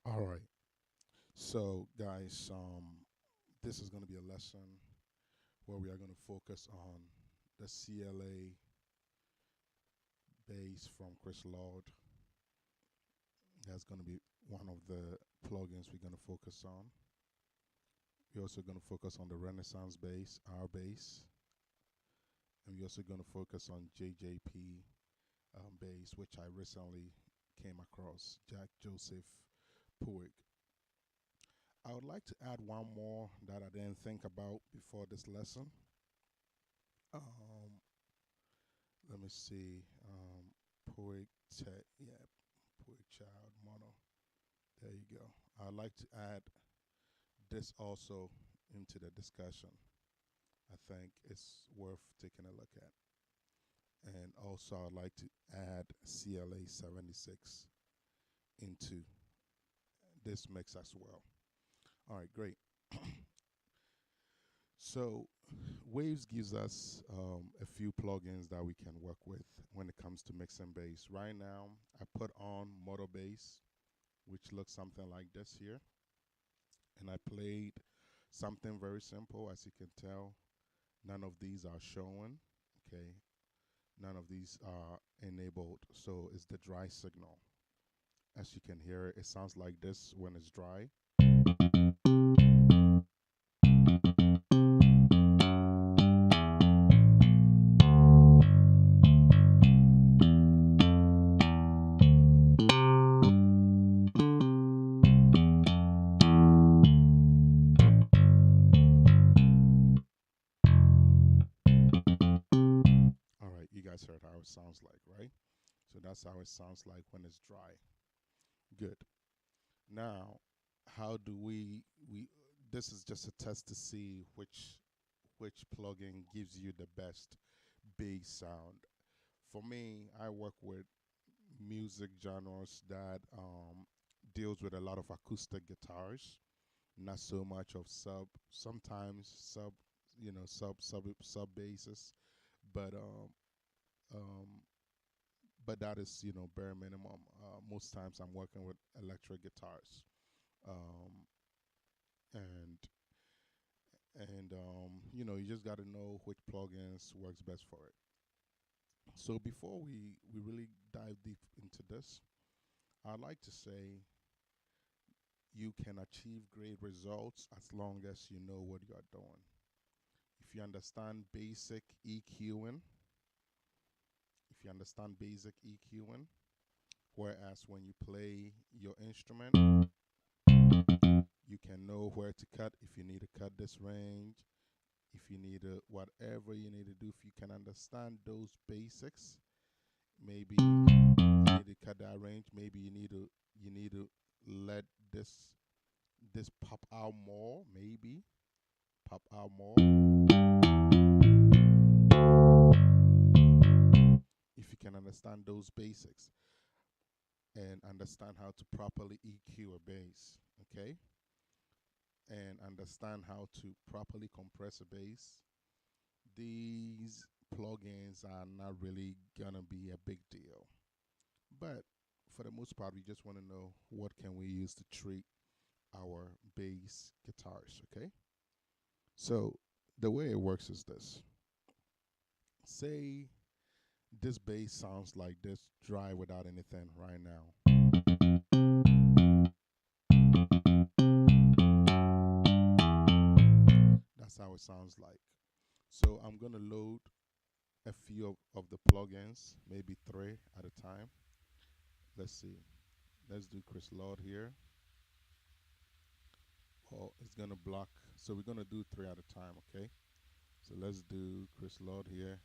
All right. So, guys, this is going to be a lesson where we are going to focus on the CLA bass from Chris Lord. That's going to be one of the plugins we're going to focus on. We're also going to focus on the Renaissance bass, our bass, and we're also going to focus on Jjp Bass, which I recently came across, Jack Joseph Puig. I would like to add one more that I didn't think about before this lesson. Um, Let me see. Puig Tech, yeah, Puig Child Mono. There you go. I'd like to add this also into the discussion. I think it's worth taking a look at. And also, I'd like to add CLA-76 into this mix as well. All right, great. So, Waves gives us a few plugins that we can work with when it comes to mixing bass. Right now, I put on Moto Bass, which looks something like this here. And I played something very simple, as you can tell. None of these are showing, okay? None of these are enabled, so it's the dry signal. As you can hear, it sounds like this when it's dry. All right, you guys heard how it sounds like, right? So that's how it sounds like when it's dry. Good. Now, how do we this is just a test to see which plugin gives you the best bass sound. For me, I work with music genres that deals with a lot of acoustic guitars, not so much of sometimes sub basses, but um, but that is bare minimum. Most times I'm working with electric guitars, um, and you just got to know which plugins works best for it. So before we really dive deep into this, I'd like to say you can achieve great results as long as you know what you are doing. If you understand basic EQing, if you understand basic EQing, whereas when you play your instrument, you can know where to cut if you need to cut this range, if you need to, whatever you need to do, if you can understand those basics, maybe you need to cut that range, maybe you need to let this pop out more, maybe pop out more. If you can understand those basics and understand how to properly EQ a bass, okay? And understand how to properly compress a bass, these plugins are not really gonna be a big deal. But for the most part, we just want to know what can we use to treat our bass guitars, okay? So the way it works is this. Say this bass sounds like this dry without anything right now. it sounds like. So I'm gonna load a few of the plugins, maybe 3 at a time. Let's see. Let's do Chris Lord here. Oh, it's gonna block. So we're gonna do 3 at a time, okay? So let's do Chris Lord here.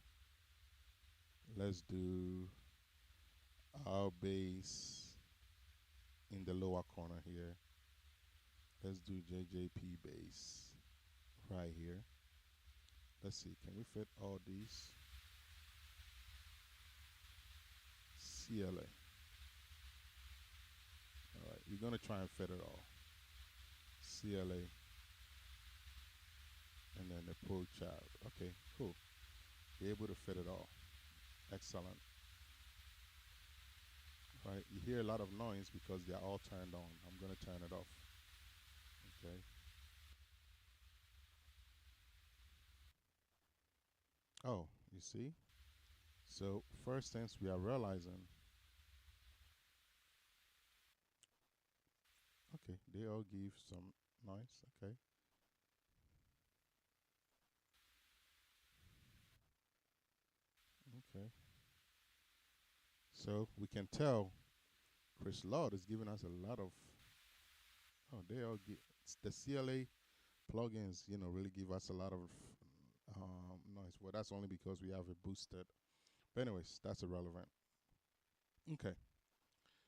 Let's do our bass in the lower corner here. Let's do Jjp Bass right here. Let's see, can we fit all these? CLA. All right, we're gonna try and fit it all. CLA, and then the Pro Child. Okay, cool. Be able to fit it all. Excellent. Right, you hear a lot of noise because they're all turned on. I'm gonna turn it off. Okay. Oh, you see? So first things we are realizing, okay, they all give some noise, okay. Okay. So we can tell Chris Lord is giving us a lot of, oh, they all give, the CLA plugins, really give us a lot of noise. Well, that's only because we have it boosted. But anyways, that's irrelevant. Okay.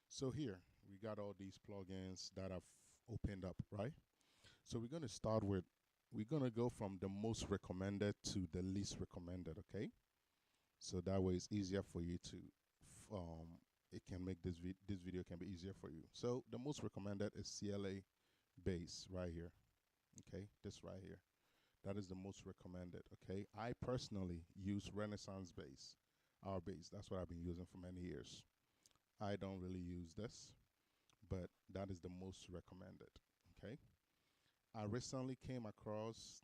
So here, we got all these plugins that I've opened up, right? So we're going to start with, we're going to go from the most recommended to the least recommended, okay? So that way it's easier for you to, it can make this video can be easier for you. So the most recommended is CLA-Bass right here, okay? This right here. That is the most recommended, okay? I personally use Renaissance bass, our bass. That's what I've been using for many years. I don't really use this, but that is the most recommended, okay? I recently came across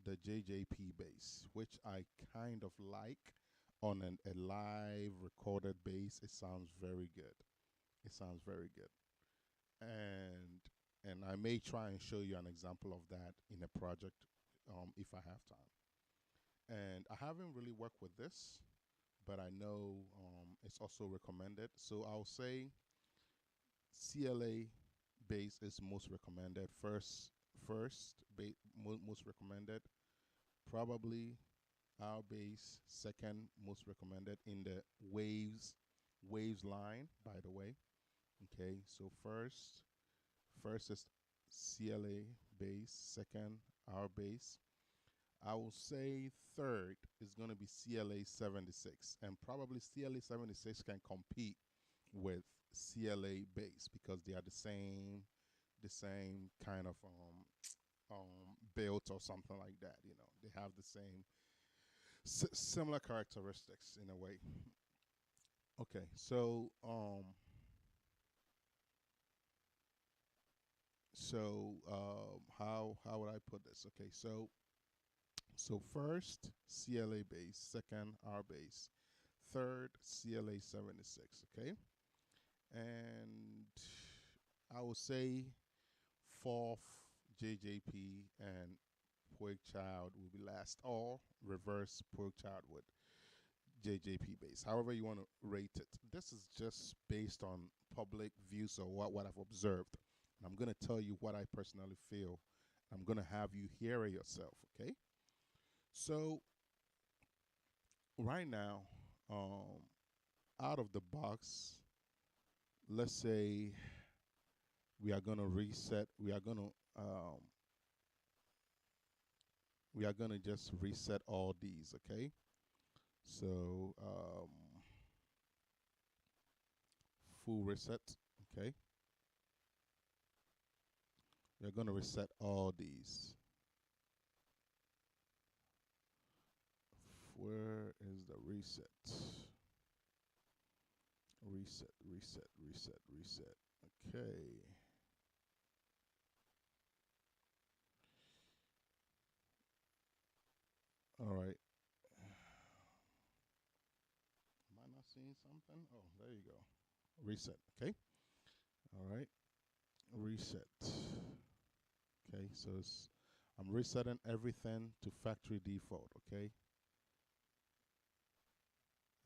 the Jjp Bass, which I kind of like on a live recorded bass. It sounds very good. It sounds very good. And I may try and show you an example of that in a project if I have time. And I haven't really worked with this, but I know it's also recommended. So I'll say CLA Bass is most recommended. Most recommended. Probably our bass second most recommended in the waves line, by the way. Okay, so first is CLA Bass, second our bass. I will say third is going to be CLA 76, and probably CLA 76 can compete with CLA Bass because they are the same kind of built or something like that. They have the same similar characteristics in a way. Okay, so how would I put this? Okay, so first CLA Bass, second our bass, third CLA 76. Okay, and I would say fourth JJP and Pork Child will be last, or reverse Pork Child with JJP Bass. However you want to rate it. This is just based on public views or what I've observed. And I'm going to tell you what I personally feel. I'm going to have you hear it yourself, okay? So right now, um, out of the box, let's say we are going to reset. We are gonna just reset all these, okay? So full reset, okay? We're gonna reset all these. Where is the reset? Reset, reset, reset, reset. Okay. All right. Am I not seeing something? Oh, there you go. Reset. Okay. All right. Reset. Okay. So I'm resetting everything to factory default, okay?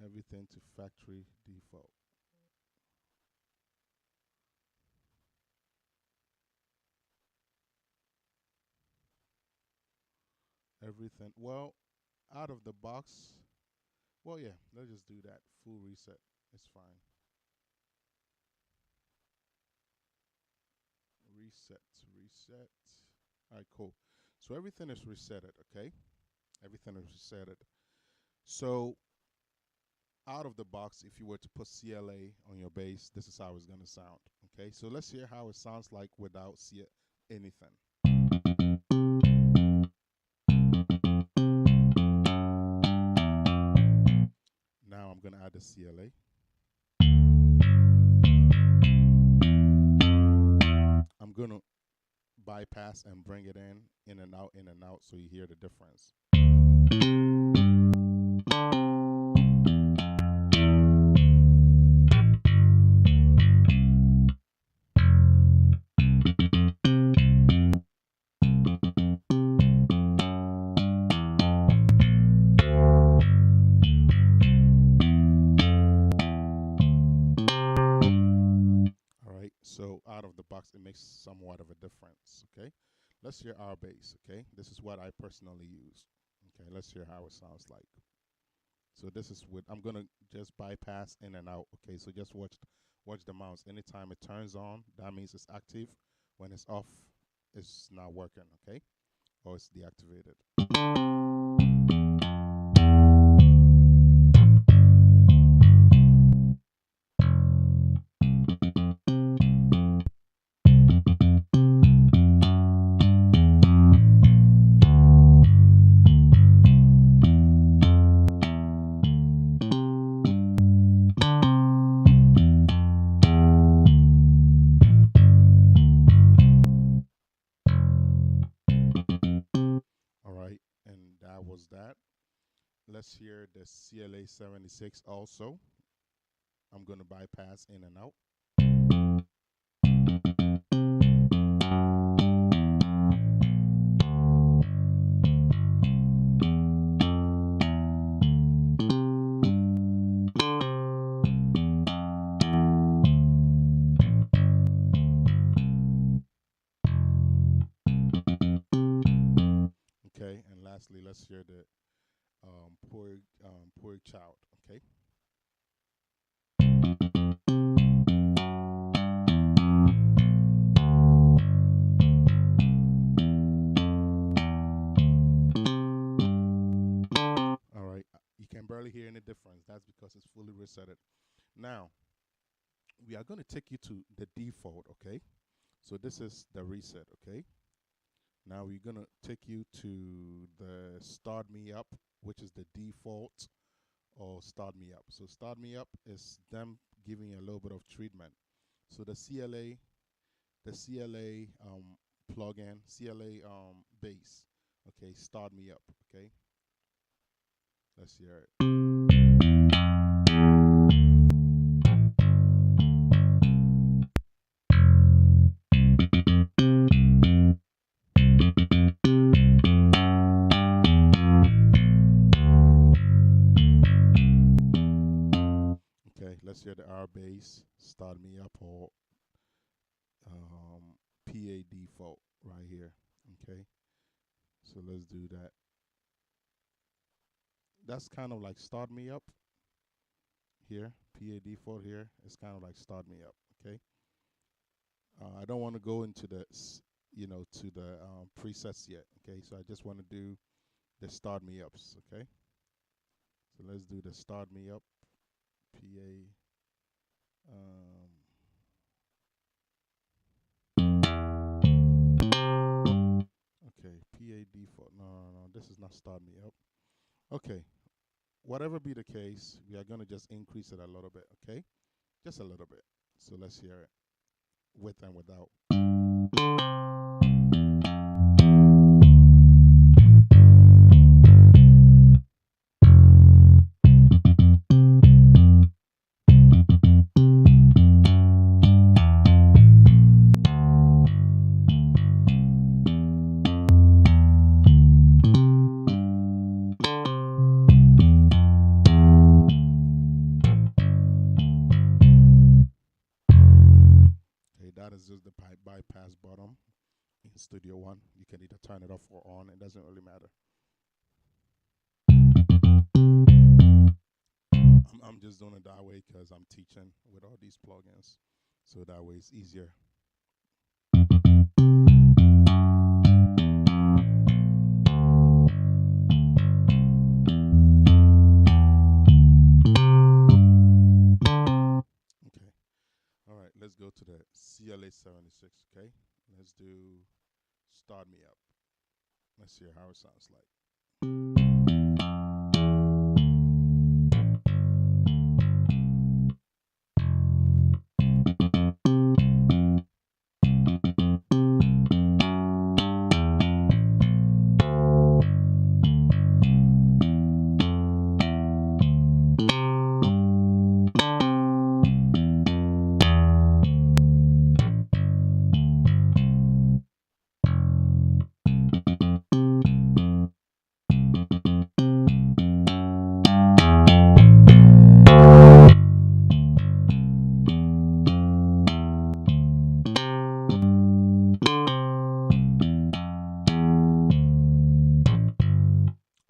Everything to factory default. Everything. Well, out of the box. Well, yeah, let's just do that. Full reset. It's fine. Reset, reset. All right, cool. So everything is resetted, okay? Everything is resetted. So out of the box, if you were to put CLA on your bass, this is how it's going to sound, okay? So let's hear how it sounds like without anything. Now I'm going to add the CLA. I'm going to bypass and bring it in and out, so you hear the difference. All right, so out of the box, it makes somewhat of a difference, okay? Let's hear our bass, okay? This is what I personally use. Okay, let's hear how it sounds like. So this is what I'm gonna just bypass in and out. Okay, so just watch the mouse. Anytime it turns on, that means it's active. When it's off, it's not working, okay? Or it's deactivated. All right, and that was that. Let's hear the CLA-76 also. I'm gonna bypass in and out. Okay, and lastly, let's hear the pork chout. Okay. All right, you can barely hear any difference. That's because it's fully resetted. Now we are going to take you to the default. Okay, so this is the reset. Okay. Now we're going to take you to the start me up, which is the default, or start me up. So start me up is them giving you a little bit of treatment. So the CLA plugin, CLA bass. Okay, start me up. Okay, let's hear it. Okay, let's hear the R bass, start me up, or PA default right here. Okay, so let's do that. That's kind of like start me up here. PA default here is kind of like start me up. Okay, I don't want to go into the to the presets yet. Okay, so I just want to do the start me ups. Okay, so let's do the start me up PA. Okay, PA default. No. This is not start me up. Okay, whatever be the case, we are going to just increase it a little bit, okay? Just a little bit. So let's hear it with and without. turn it off or on. It doesn't really matter. I'm just doing it that way because I'm teaching with all these plugins. So that way it's easier. Okay. All right. Let's go to the CLA-76. Okay. Let's do Start Me Up. Let's hear how it sounds like.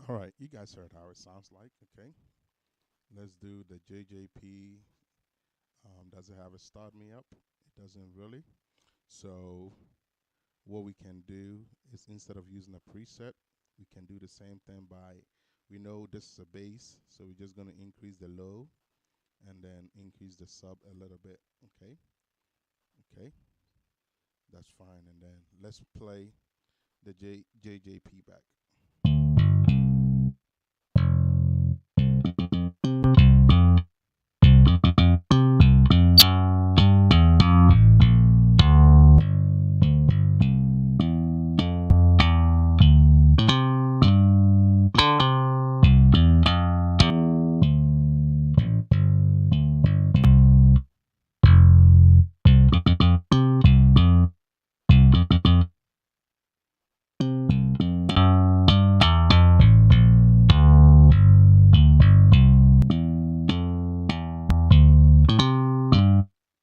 All right, you guys heard how it sounds like, okay? Let's do the JJP. Does it have a Start Me Up? It doesn't really. So what we can do is instead of using a preset, we can do the same thing by, we know this is a bass, so we're just gonna increase the low and then increase the sub a little bit, okay? Okay, that's fine. And then let's play the JJP back.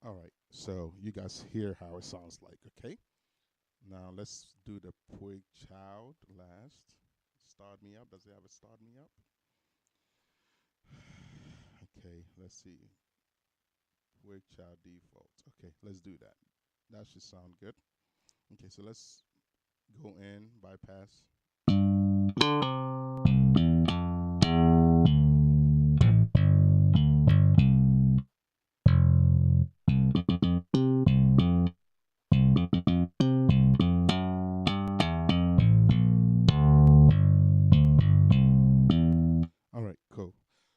All right, so you guys hear how it sounds like, okay? Now let's do the Puig Child last. Start Me Up. Does it have a Start Me Up? Okay, let's see. Puig Child default. Okay, let's do that. That should sound good. Okay, so let's go in, bypass. All right, cool.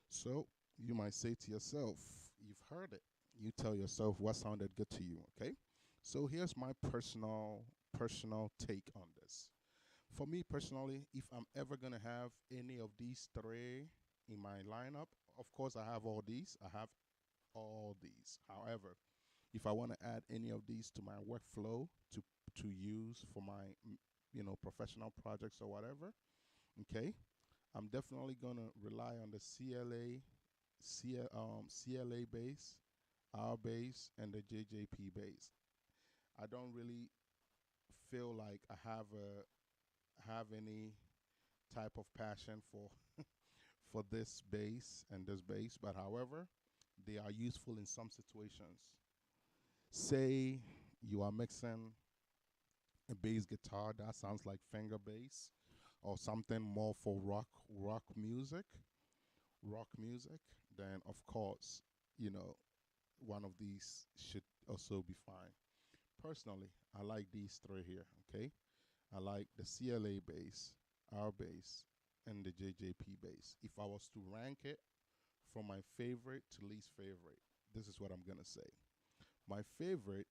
So you might say to yourself, you've heard it. You tell yourself what sounded good to you, okay? So here's my personal take on this. For me personally, if I'm ever gonna have any of these three in my lineup, of course I have all these. I have all these. However, if I want to add any of these to my workflow to use for my professional projects or whatever, okay, I'm definitely gonna rely on the CLA bass, our bass, and the JJP bass. I don't really feel like I have any type of passion for for this bass and this bass, but however, they are useful in some situations. Say you are mixing a bass guitar that sounds like finger bass or something more for rock music, then of course, you know, one of these should also be fine. Personally, I like these three here, okay? I like the CLA bass, our bass, and the JJP bass. If I was to rank it from my favorite to least favorite, this is what I'm gonna say. My favorite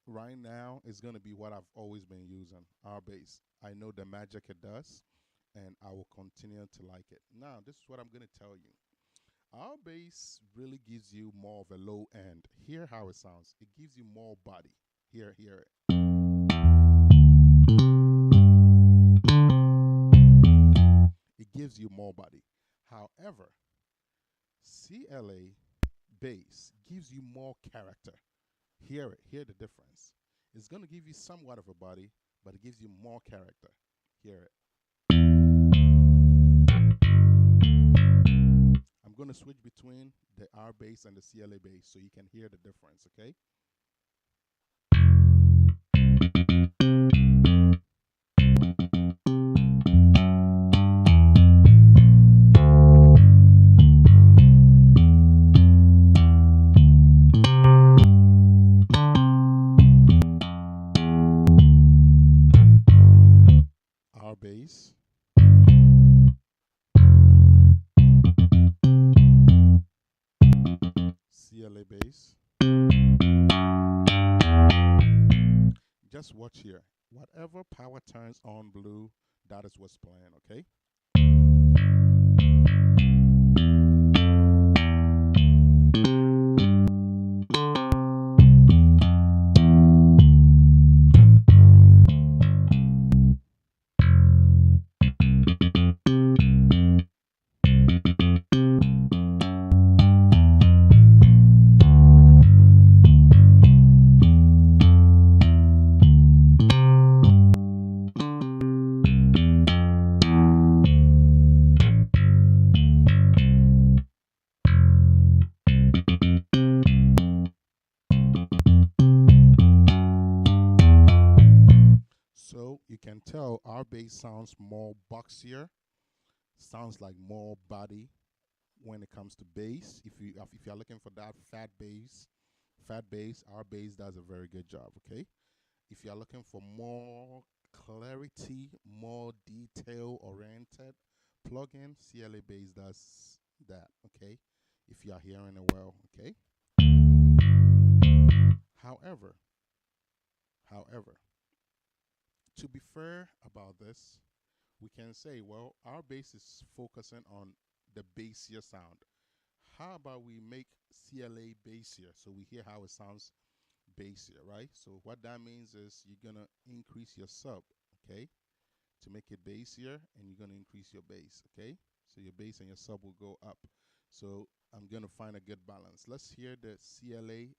right now is gonna be what I've always been using, our bass. I know the magic it does, and I will continue to like it. Now, this is what I'm gonna tell you. Our bass really gives you more of a low end. Hear how it sounds. It gives you more body. Hear it. It gives you more body. However, CLA bass gives you more character. Hear it. Hear the difference. It's going to give you somewhat of a body, but it gives you more character. Hear it. I'm going to switch between the R bass and the CLA bass so you can hear the difference, okay? R bass, CLA bass. Just watch here. Whatever power turns on blue, that is what's playing, okay? So you can tell our bass sounds more boxier, sounds like more body when it comes to bass. If you're looking for that fat bass, our bass does a very good job. Okay. If you're looking for more clarity, more detail oriented plugin, CLA bass does that. Okay. If you are hearing it well. Okay. However, however, to be fair about this, we can say, well, our bass is focusing on the bassier sound. How about we make CLA bassier so we hear how it sounds bassier, right? So what that means is you're gonna increase your sub, okay, to make it bassier, and you're gonna increase your bass, okay? So your bass and your sub will go up. So I'm gonna find a good balance. Let's hear the CLA,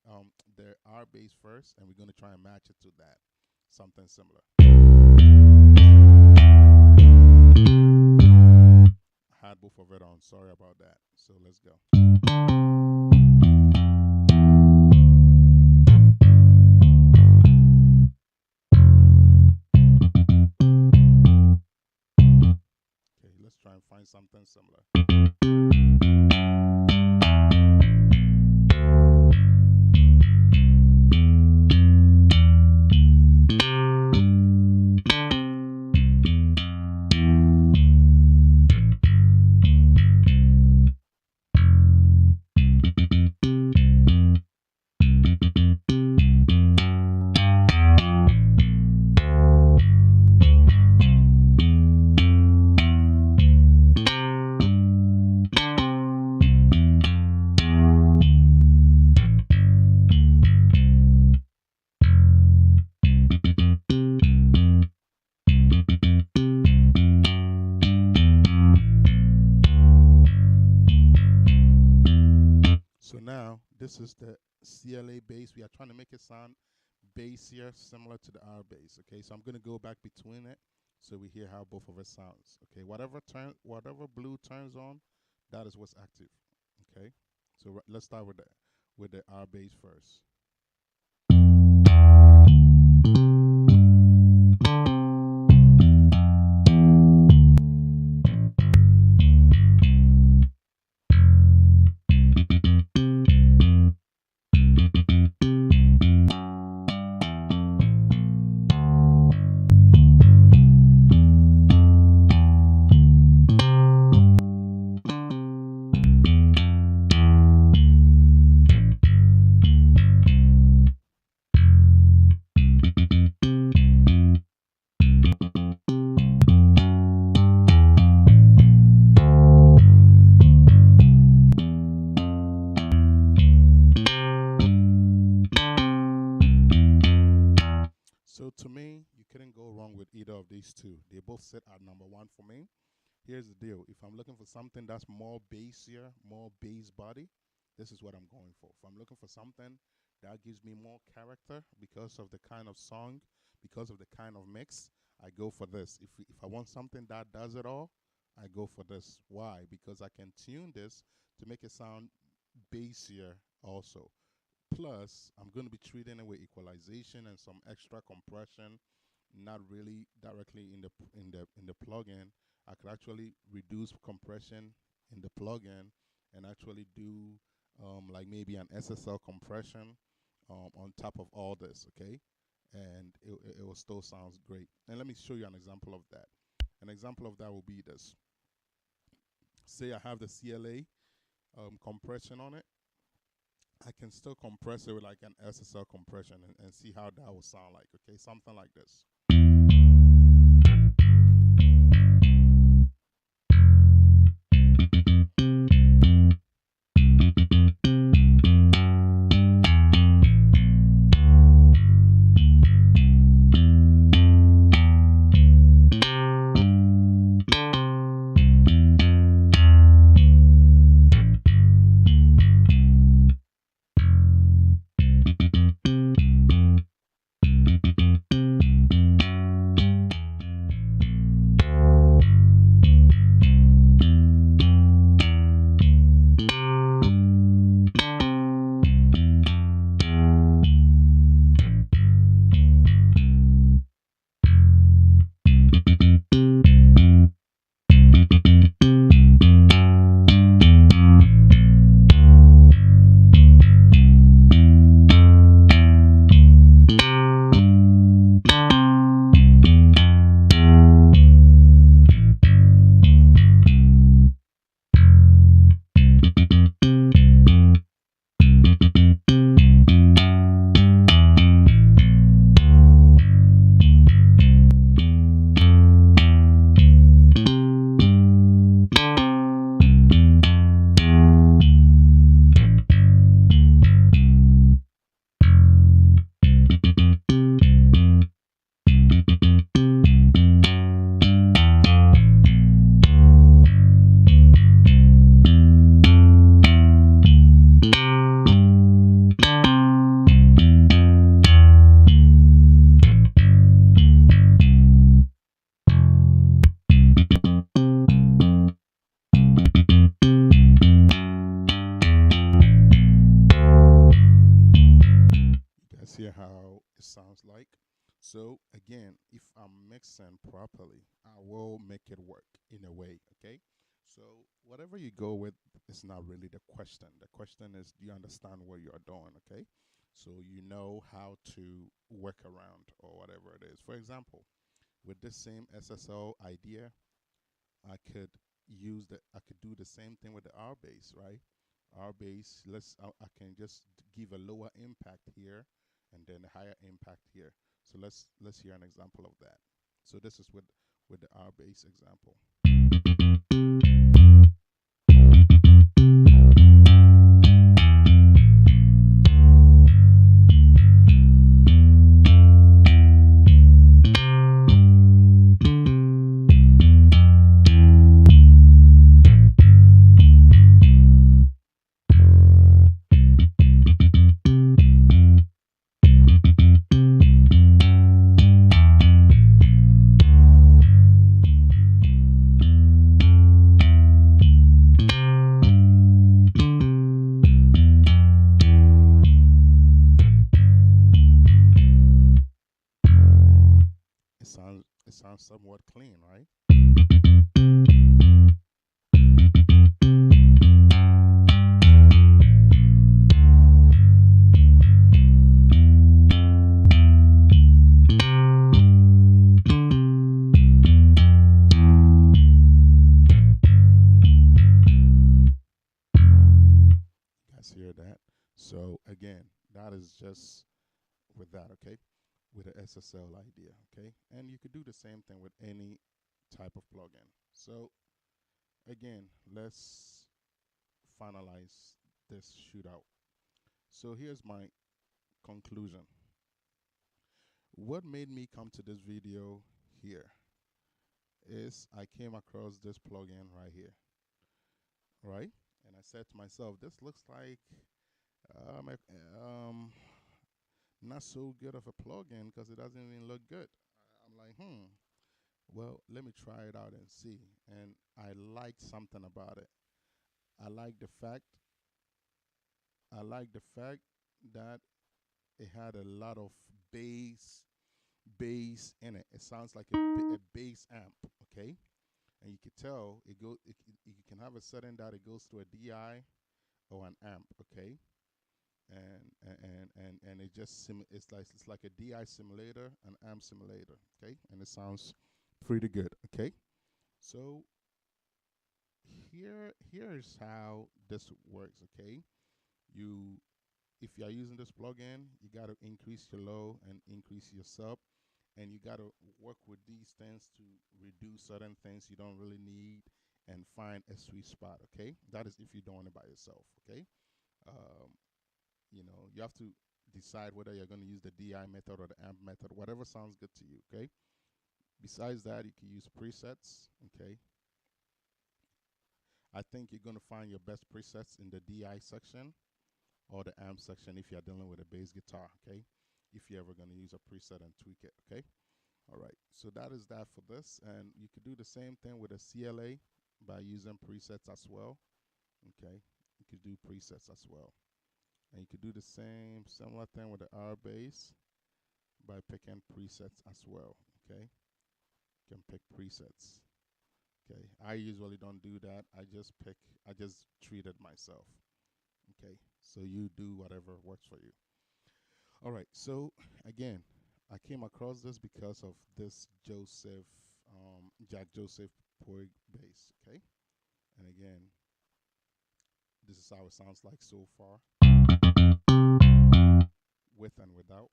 the R bass first, and we're gonna try and match it to that, something similar. I had both of it on. Sorry about that. So let's go. Okay, let's try and find something similar. So now this is the CLA bass. We are trying to make it sound bassier, similar to the R bass. Okay, so I'm gonna go back between it so we hear how both of it sounds. Okay, whatever blue turns on, that is what's active. Okay, so let's start with the R bass first. So to me, you couldn't go wrong with either of these two. They both sit at number one for me. Here's the deal. If I'm looking for something that's more bassier, more bass body, this is what I'm going for. If I'm looking for something that gives me more character because of the kind of song, because of the kind of mix, I go for this. If I want something that does it all, I go for this. Why? Because I can tune this to make it sound bassier also. Plus, I'm going to be treating it with equalization and some extra compression, not really directly in the plugin. I could actually reduce compression in the plugin and actually do like maybe an SSL compression on top of all this, okay? And it will still sounds great. And let me show you an example of that. An example of that will be this. Say I have the CLA compression on it. I can still compress it with like an SSL compression and see how that will sound like, okay? Something like this. You guys hear how it sounds like? So again, if I'm mixing properly, I will make it work in a way, okay? So whatever you go with is not really the question. The question is, do you understand what you are doing, okay? So you know how to work around or whatever it is. For example, with this same SSL idea, I could do the same thing with the R bass, right? R bass, I can just give a lower impact here and then a higher impact here. So let's hear an example of that. So this is with the R bass example. It sounds somewhat clean, right? You guys hear that? So again, that is just with that, okay? With the SSL idea, okay? And you could do the same thing with any type of plugin. So again, let's finalize this shootout. So here's my conclusion. What made me come to this video here is I came across this plugin right here, right? And I said to myself, this looks like um, a- not so good of a plugin because it doesn't even look good. I'm like, Well, let me try it out and see. And I liked something about it. I like the fact I like the fact that it had a lot of bass in it. It sounds like a bass amp, okay? And you can tell you can have a setting that it goes to a DI or an amp, okay? And it just it's like a DI simulator, an amp simulator, okay? And it sounds pretty good, okay? So here's how this works, okay? You If you are using this plugin, you got to increase your low and increase your sub, and you got to work with these things to reduce certain things you don't really need and find a sweet spot, okay? That is if you're doing it by yourself, okay? Um, you have to decide whether you're going to use the DI method or the amp method, whatever sounds good to you, okay? Besides that, you can use presets, okay? I think you're going to find your best presets in the DI section or the amp section if you're dealing with a bass guitar, okay? If you're ever going to use a preset and tweak it, okay? All right, so that is that for this. And you could do the same thing with a CLA by using presets as well, okay? You could do presets as well. And you could do the similar thing with the R bass by picking presets as well, okay? You can pick presets, okay? I usually don't do that. I just treat it myself, okay? So you do whatever works for you. All right, so again, I came across this because of this Jack Joseph Puig bass, okay? And again, this is how it sounds like so far, with and without.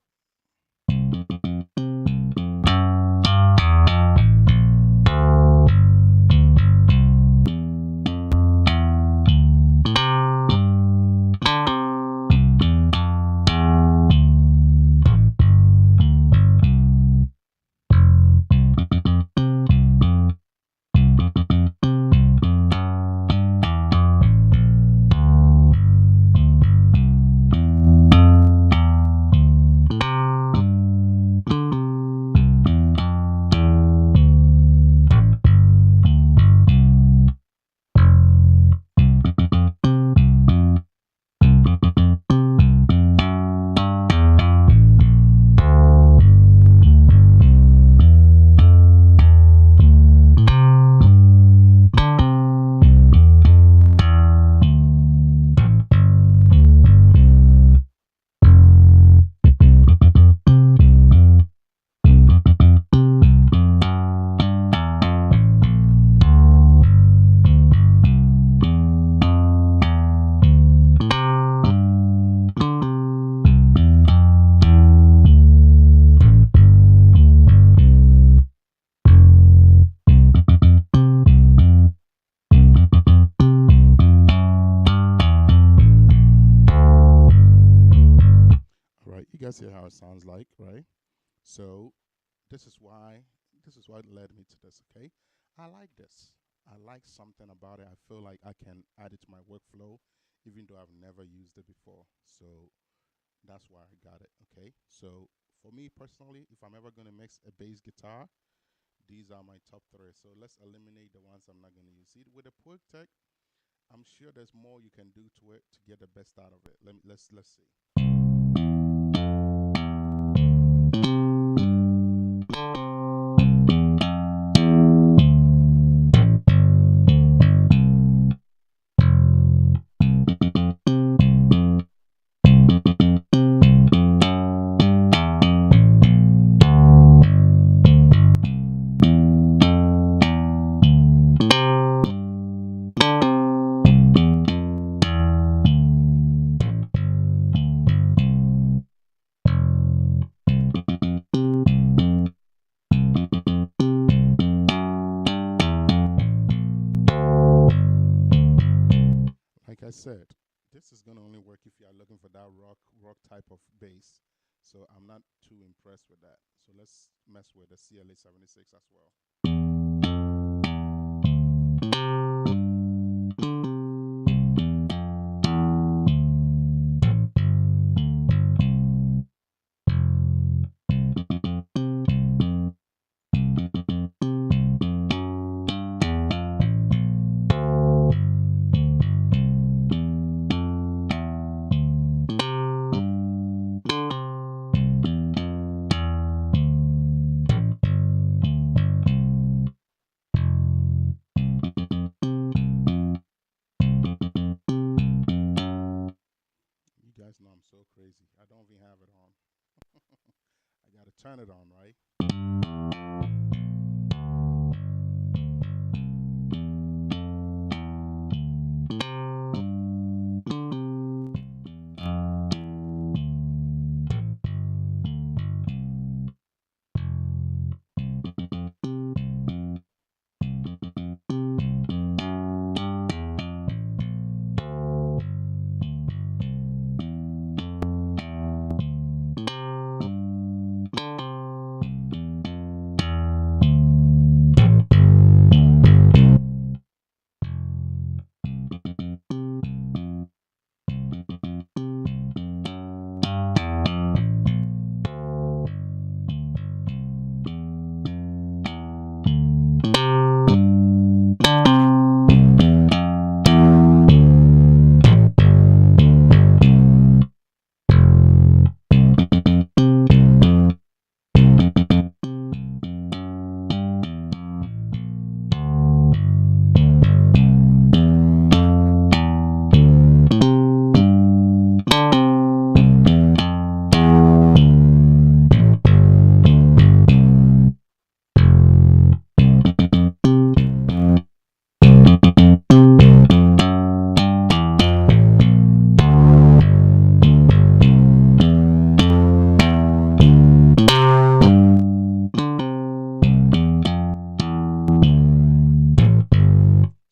Right, you guys hear how it sounds like, right? So this is why this is what led me to this, okay? I like this. I like something about it. I feel like I can add it to my workflow even though I've never used it before. So that's why I got it, okay? So for me personally, if I'm ever going to mix a bass guitar, these are my top three. So let's eliminate the ones I'm not going to use. See, with the Puig Tech, I'm sure there's more you can do to it to get the best out of it. Let's see. Like I said, this is gonna only work if you are looking for that rock type of bass. So I'm not too impressed with that. So let's mess with the CLA-76 as well. I'm so crazy. I don't even have it on. I gotta turn it on, right?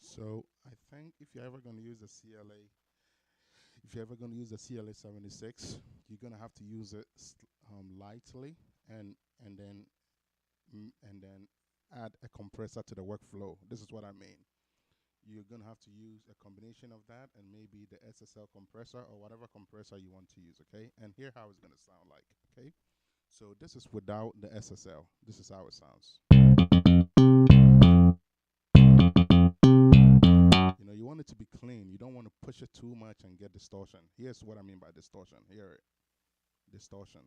So I think if you're ever going to use the CLA, if you're ever going to use the CLA-76, you're going to have to use it lightly, and and then and then add a compressor to the workflow. This is what I mean. You're going to have to use a combination of that and maybe the SSL compressor or whatever compressor you want to use, okay? And here how it's going to sound like, okay? So this is without the SSL. This is how it sounds. You know, you want it to be clean. You don't want to push it too much and get distortion. Here's what I mean by distortion. Here, distortion.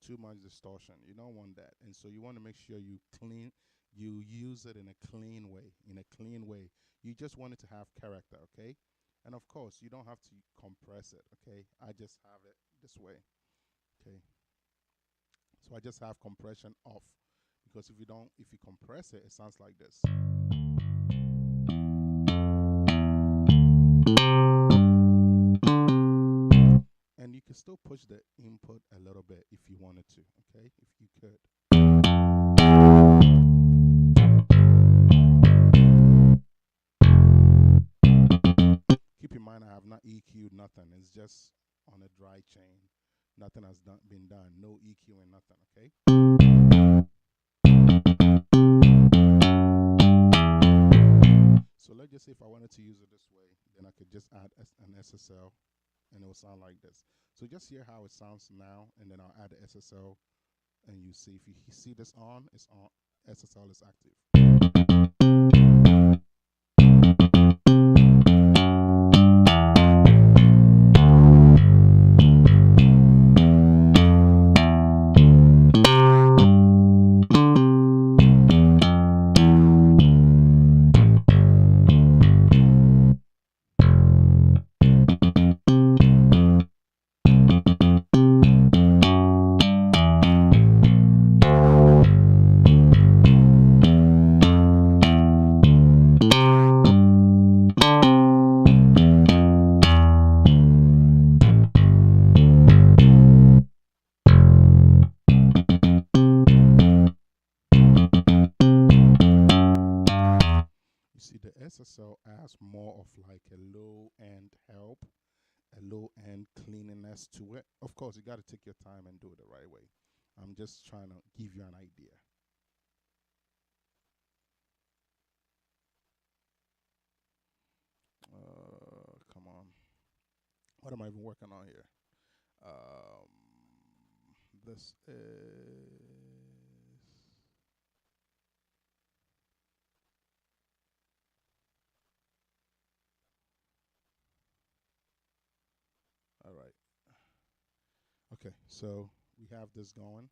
Too much distortion. You don't want that. And so you want to make sure you use it in a clean way. You just want it to have character, okay? And of course, you don't have to compress it, okay? I just have it this way, okay? So I just have compression off, because if you compress it, it sounds like this. And you can still push the input a little bit if you wanted to, okay? If you could. Keep in mind I have not EQ'd nothing. It's just on a dry chain. Nothing has been done. No EQ and nothing, okay? So let's just say if I wanted to use it this way, then I could just add an SSL and it will sound like this. So just hear how it sounds now, and then I'll add the SSL, and you see, if you see this on, it's on. SSL is active. You see, the SSL adds more of like a low-end help, a low-end cleanliness to it. Of course, you got to take your time and do it the right way. I'm just trying to give you an idea. Come on. What am I even working on here? This is... All right. Okay, so we have this going.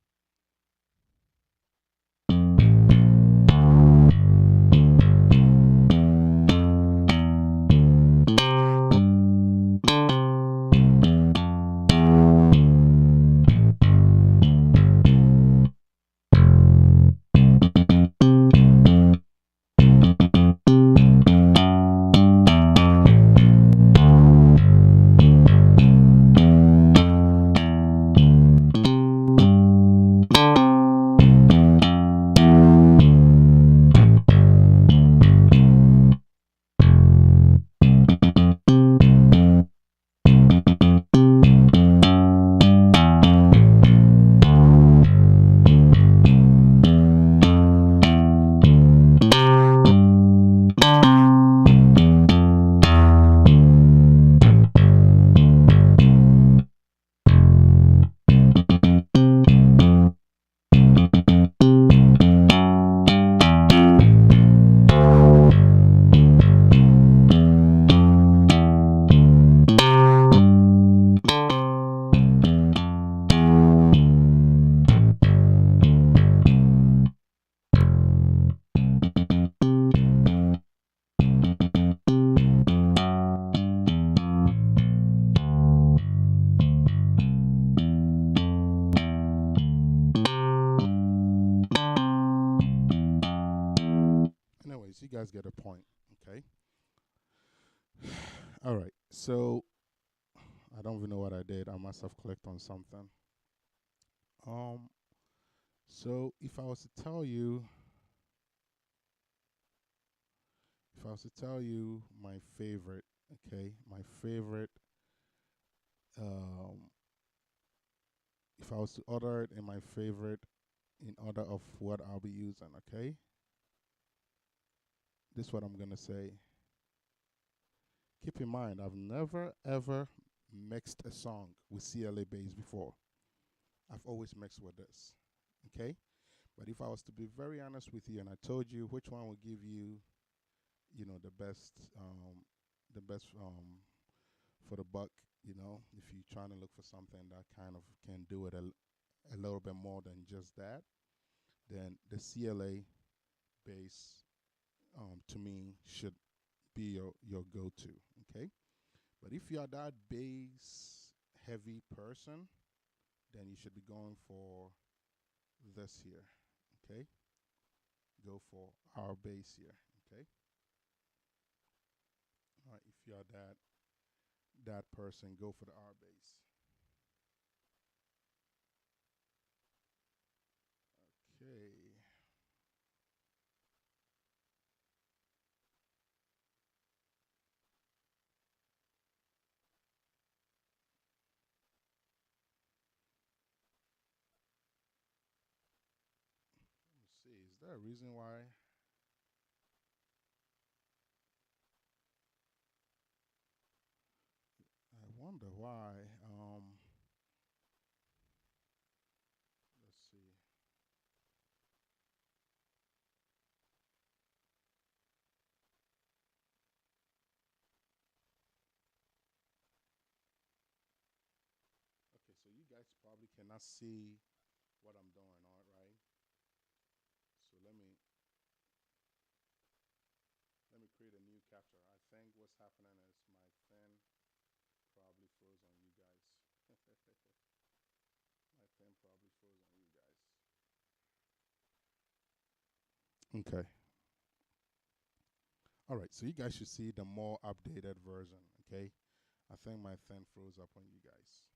anyways, you guys get a point. Okay. All right. So I don't even know what I did. I must have clicked on something. Um. So if I was to tell you my favorite, okay, my favorite. Um. If I was to order it in my favorite in order of what I'll be using, okay, this is what I'm gonna say. Keep in mind, I've never ever mixed a song with CLA-Bass before. I've always mixed with this, okay? But if I was to be very honest with you and I told you which one will give you, the best for the buck, if you're trying to look for something that kind of can do it a little bit more than just that, then the CLA-Bass, to me, should be your go-to, okay? But if you're that bass heavy person, then you should be going for this here, okay? Go for our bass here, okay? All right, if you're that person, go for the R bass. Okay. Let's see. Is there a reason why? I wonder why. Let's see. Okay, so you guys probably cannot see what I'm doing, all right? So let me create a new capture. I think what's happening is my thing probably froze on you guys. My thing probably froze on you guys. Okay. All right. So you guys should see the more updated version. Okay. I think my thing froze up on you guys.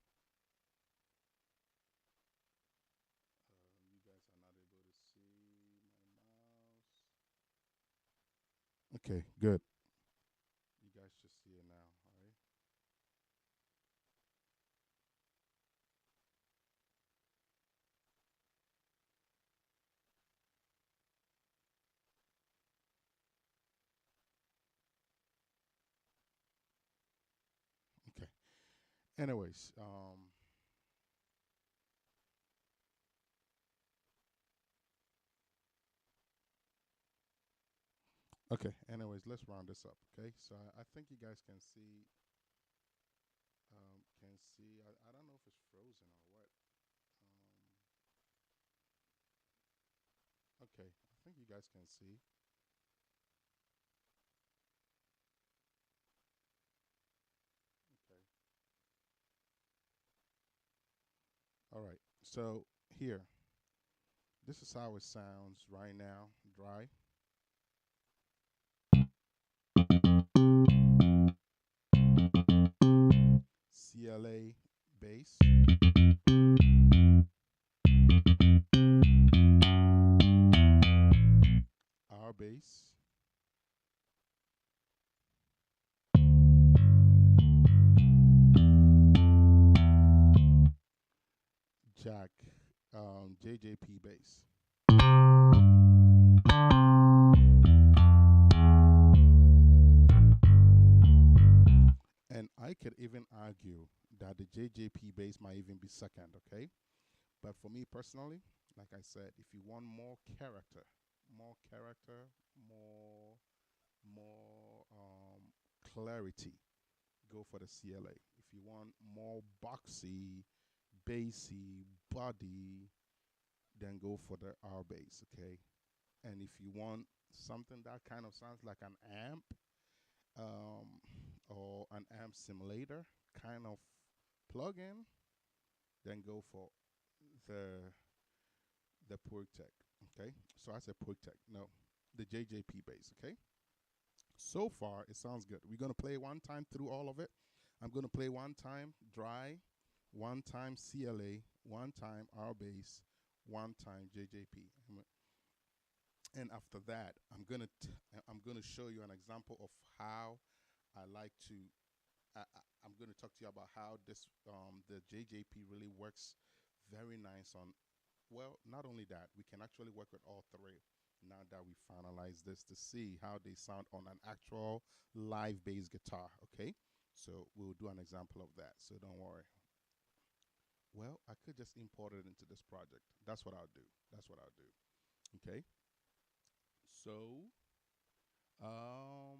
You guys are not able to see my mouse. Okay. Good. You guys should see it now. All right. Okay. Anyways. Okay. Anyways, let's round this up. Okay. So I think you guys can see. Can see. I don't know if it's frozen or what. Okay. I think you guys can see. Okay. All right. So here, this is how it sounds right now, dry. CLA bass, R bass, Jack, JJP bass. And I could even argue that the JJP bass might even be second, okay? But for me personally, like I said, if you want more character, more clarity, go for the CLA. If you want more boxy, bassy body, then go for the R bass, okay? And if you want something that kind of sounds like an amp, um, or an amp simulator kind of plug-in, then go for the the Tech. Okay, so I said Tech. No, the Jjp bass, okay? So far, it sounds good. We're going to play one time through all of it. I'm going to play one time dry, one time CLA, one time R bass, one time Jjp. And after that, I'm gonna show you an example of how I like to. I'm going to talk to you about how the Jjp really works very nice on. Well, not only that, we can actually work with all three now that we finalize this to see how they sound on an actual live bass guitar. Okay, so we'll do an example of that. So don't worry. Well, I could just import it into this project. That's what I'll do. That's what I'll do. Okay. So, all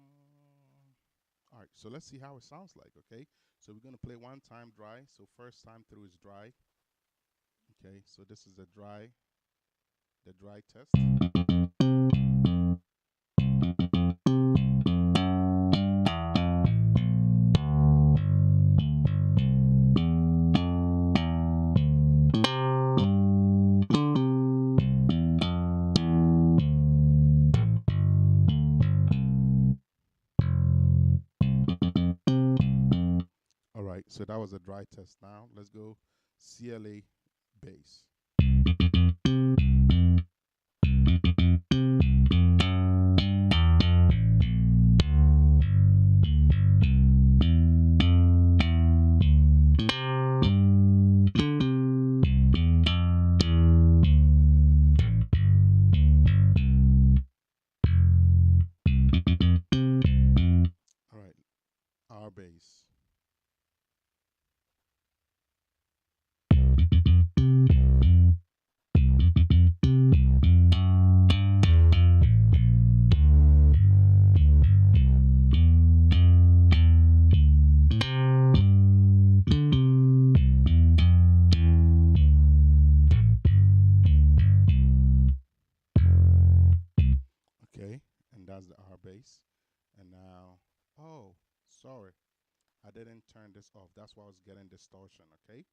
right. So let's see how it sounds like. Okay. So we're gonna play one time dry. So first time through is dry. Okay. So this is the dry test. All right. So that was a dry test. Now let's go CLA bass. All right. R bass. Okay, and that's the R bass. And now, oh, sorry, I didn't turn this off. That's why I was getting distortion, okay?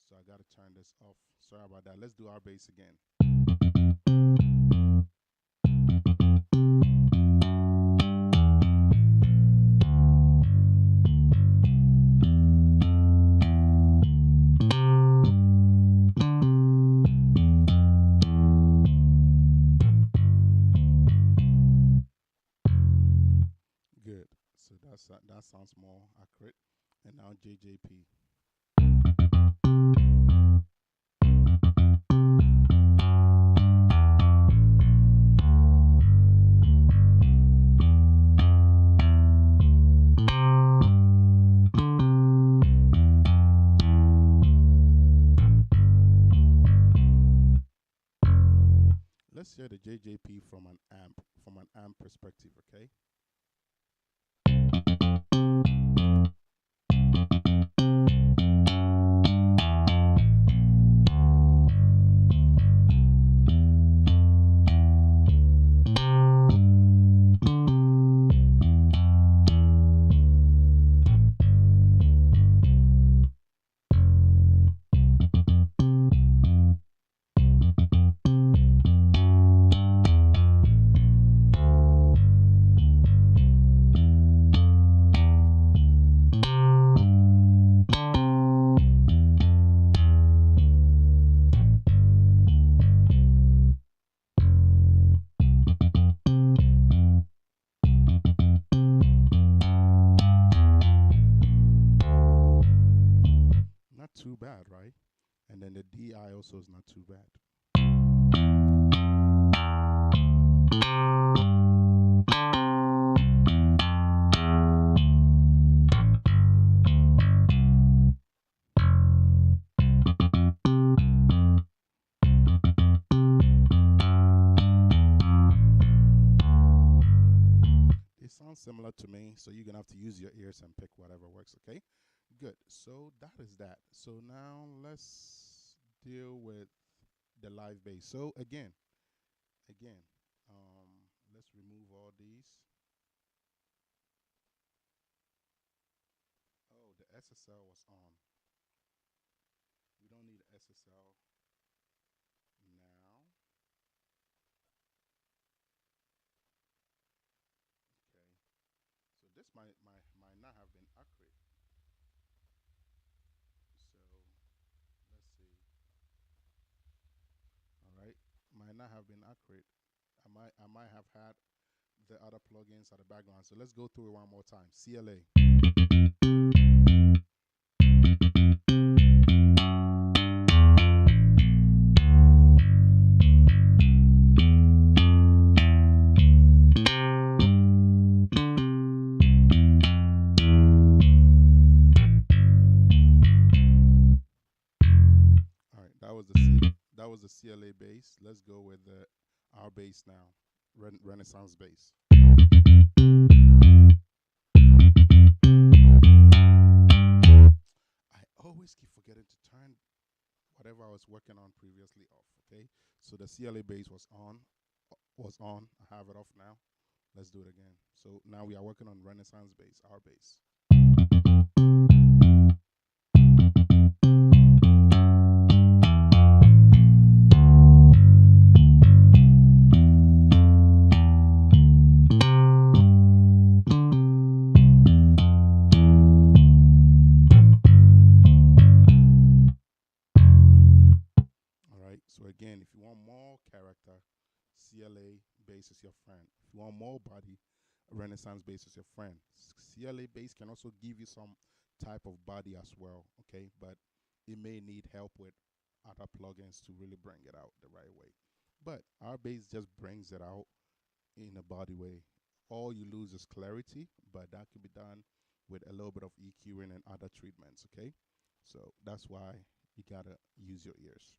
So I got to turn this off. Sorry about that. Let's do R bass again. Good. So that sounds more accurate. And now Jjp. Let's hear the Jjp from an amp perspective, okay? Not too bad, right? And then the DI also is not too bad. They sound similar to me, so you're gonna have to use your ears and pick whatever works, okay? Good. So that is that. So now let's deal with the live bass. So again, let's remove all these. Oh, the SSL was on. We don't need SSL now. this might not have been accurate. So let's see. All right, might not have been accurate. I might have had the other plugins at the background. So let's go through it one more time. CLA. All right, that was the CLA bass. Let's go with the our bass now, Renaissance bass. I always keep forgetting to turn whatever I was working on previously off. Okay, so the CLA bass was on. I have it off now. Let's do it again. So now we are working on Renaissance bass, our bass. All right. So again, if you want more character, CLA bass is your friend. If you want more body, Renaissance bass is your friend. CLA bass can also give you some type of body as well. Okay, but it may need help with other plugins to really bring it out the right way. But our bass just brings it out in a body way. All you lose is clarity, but that can be done with a little bit of EQing and other treatments. Okay, so that's why you gotta use your ears.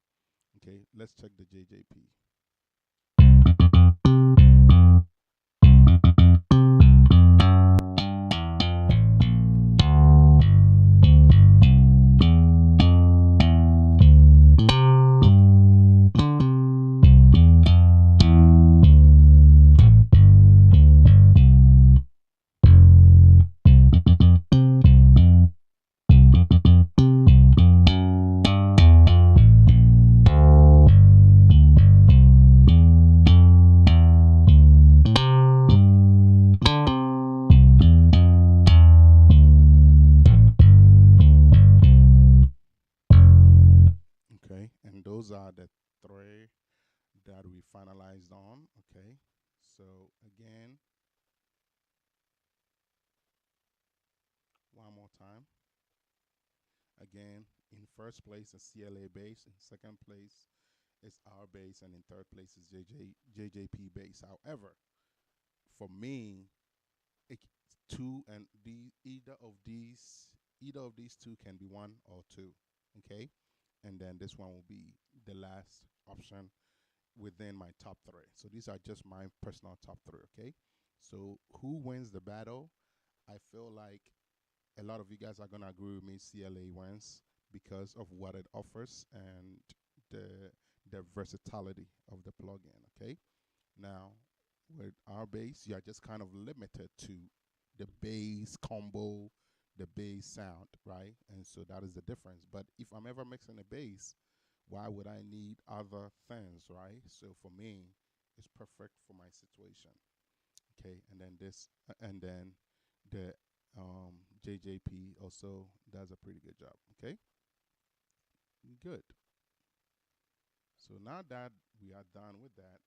Okay, let's check the JJP. Okay, and those are the three that we finalized on. Okay, so again, one more time. Again, in first place is CLA bass, in second place is our bass, and in third place is JJP bass. However, for me, it, two and the either of these two can be one or two. Okay, and then this one will be the last option within my top three. So these are just my personal top three. Okay, so who wins the battle? I feel like a lot of you guys are gonna agree with me. CLA wins because of what it offers and the the versatility of the plugin. Okay, now with our bass, you are just kind of limited to the bass combo, the bass sound, right? And so that is the difference. But if I'm ever mixing a bass, why would I need other things, right? So for me, it's perfect for my situation. Okay, and then the JJP also does a pretty good job. Okay, good. So now that we are done with that,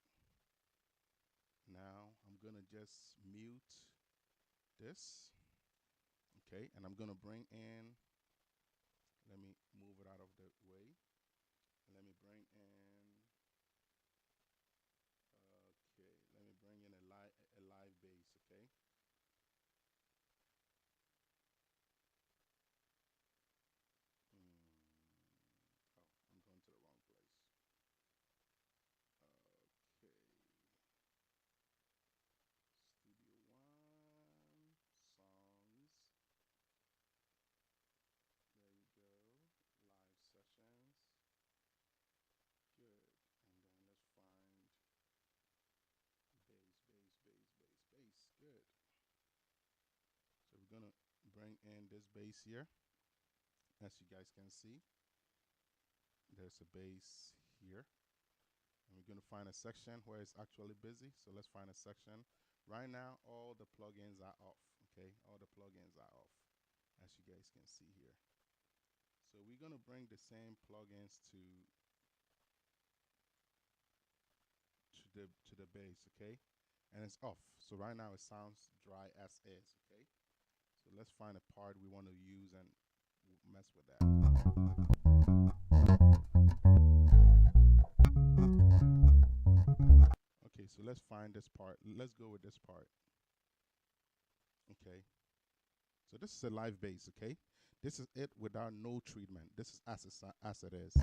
now I'm gonna just mute this. Okay, and I'm gonna bring in. Let me move it out of the way. Let me bring in. Okay, let me bring in a live bass. Okay. Oh, I'm going to the wrong place. Okay. Studio One songs. There you go. Live sessions. Good. And then let's find bass, bass, bass, bass, bass. Good. So we're gonna bring in this bass here. As you guys can see, there's a bass here. And we're gonna find a section where it's actually busy. So let's find a section. Right now, all the plugins are off. Okay, all the plugins are off, as you guys can see here. So we're gonna bring the same plugins to the bass, okay? And it's off. So right now it sounds dry as is, okay? So let's find a part we want to use and mess with that. Okay, so let's find this part. Let's go with this part. Okay. So this is a live bass, okay? This is it without no treatment. This is as it is.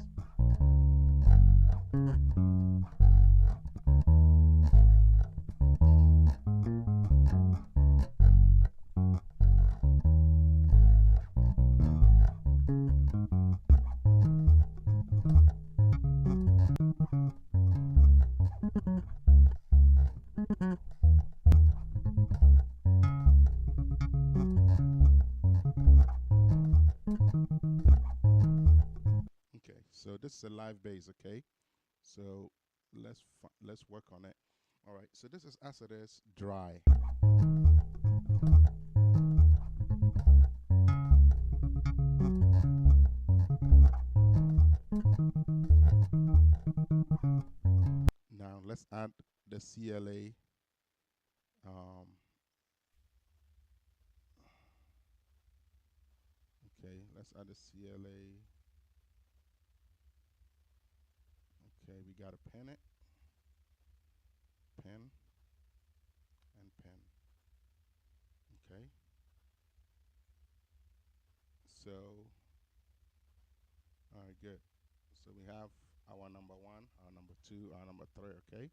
Okay, so this is a live bass, okay? So let's work on it. All right, so this is as it is, dry. Now let's add the CLA. Okay, let's add the CLA. Okay, we gotta pin it, pin, and pin. Okay. So, all right, good. So we have our number 1, our number 2, our number 3, okay?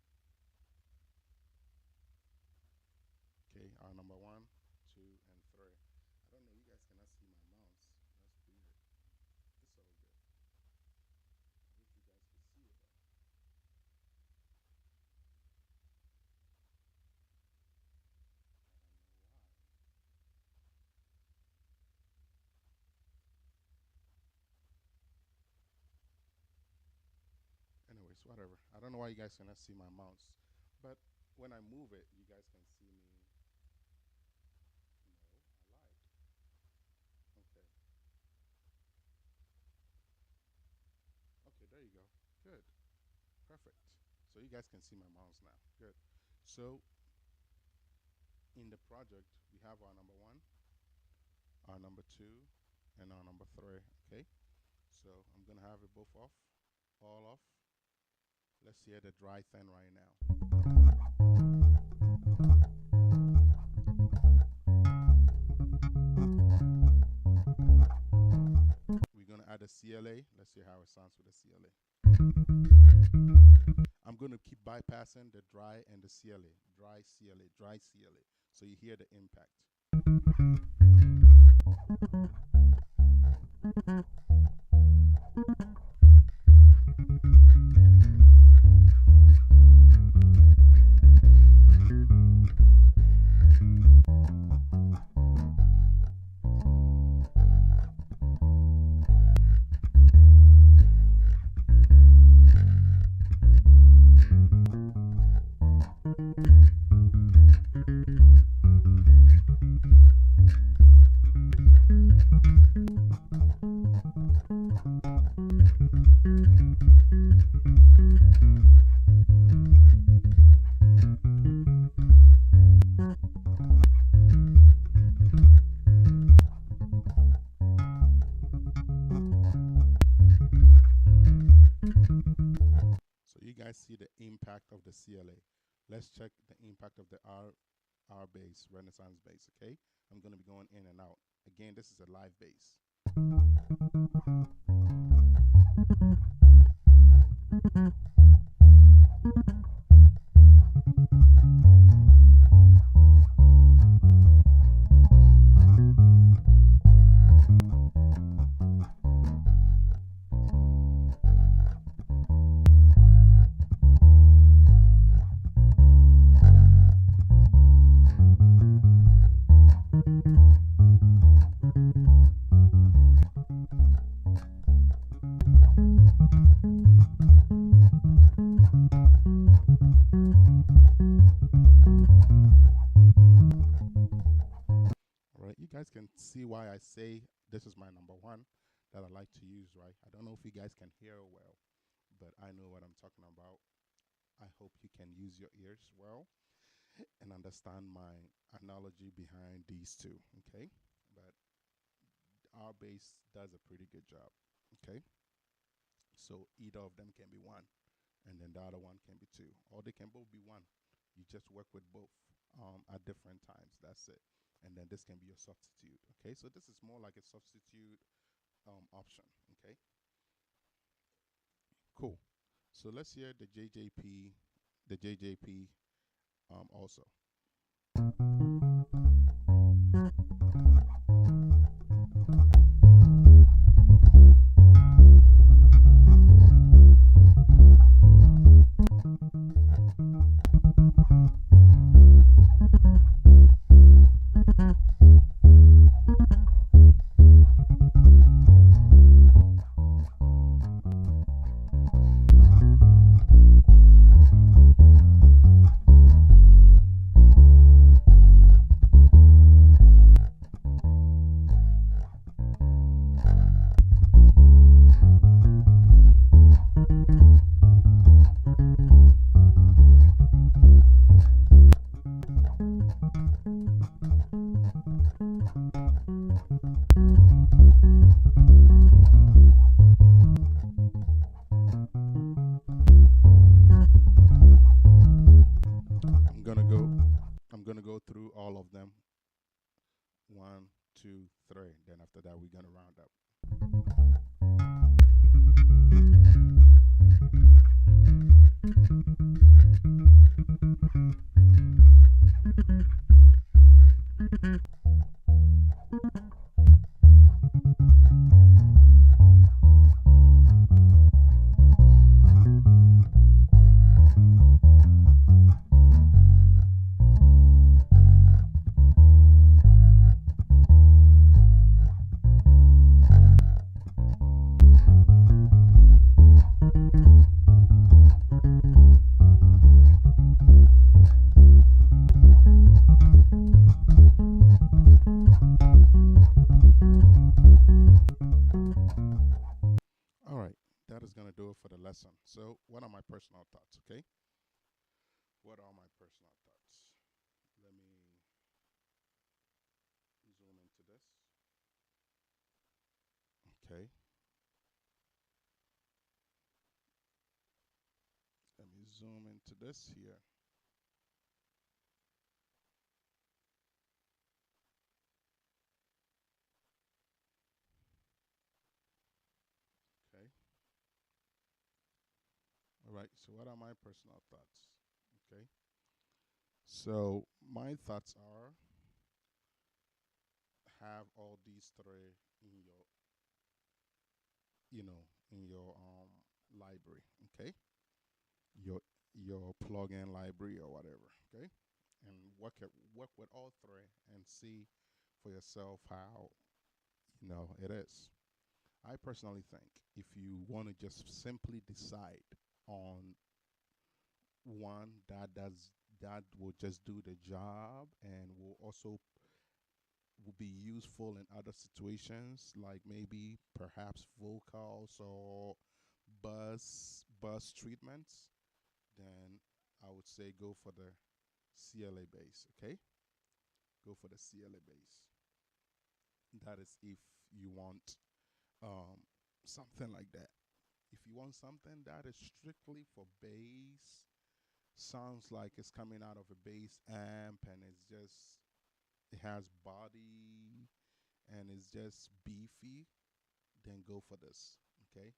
Okay, our number 1, 2, and 3. I don't know, you guys cannot see my mouse. That's weird. It's all good. I wish you guys could see it though. Anyways, whatever. I don't know why you guys cannot see my mouse. But when I move it, you guys can see me. No, I lied. Okay. Okay, there you go. Good. Perfect. So you guys can see my mouse now. Good. So in the project, we have our number 1, our number 2, and our number 3, okay? So I'm gonna have it both off, all off. Let's hear the dry thing right now. We're gonna add a CLA. Let's see how it sounds with the CLA. I'm gonna keep bypassing the dry and the CLA, dry CLA, dry CLA. So you hear the impact. See the impact of the CLA. Let's check the impact of the R bass, Renaissance bass, okay? I'm going to be going in and out. Again, this is a live bass. guys can see why I say this is my number one that I like to use, right? I don't know if you guys can hear well, but I know what I'm talking about. I hope you can use your ears well and understand my analogy behind these two, okay? But our bass does a pretty good job, okay? So either of them can be one, and then the other one can be two, or they can both be one. You just work with both at different times. That's it. And then this can be your substitute, okay? So this is more like a substitute option, okay? Cool. So let's hear the JJP also. I'm gonna go. I'm gonna go through all of them. One, two, three. Then after that, we're gonna round up. All right, that is gonna do it for the lesson. So, what are my personal thoughts? Okay, what are my personal thoughts? Let me zoom into this. Okay, let me zoom into this here. Okay, all right. So, what are my personal thoughts? Okay, so my thoughts are have all these three in your library. Okay, your plugin library or whatever. Okay, and work with all three and see for yourself how it is. I personally think if you want to just simply decide on one that will just do the job and will also will be useful in other situations, like maybe perhaps vocals or buzz treatments, then I would say go for the CLA-Bass. Okay, go for the CLA-Bass. That is if you want um, something like that. If you want something that is strictly for bass, sounds like it's coming out of a bass amp and it has body and it's just beefy, then go for this. Okay,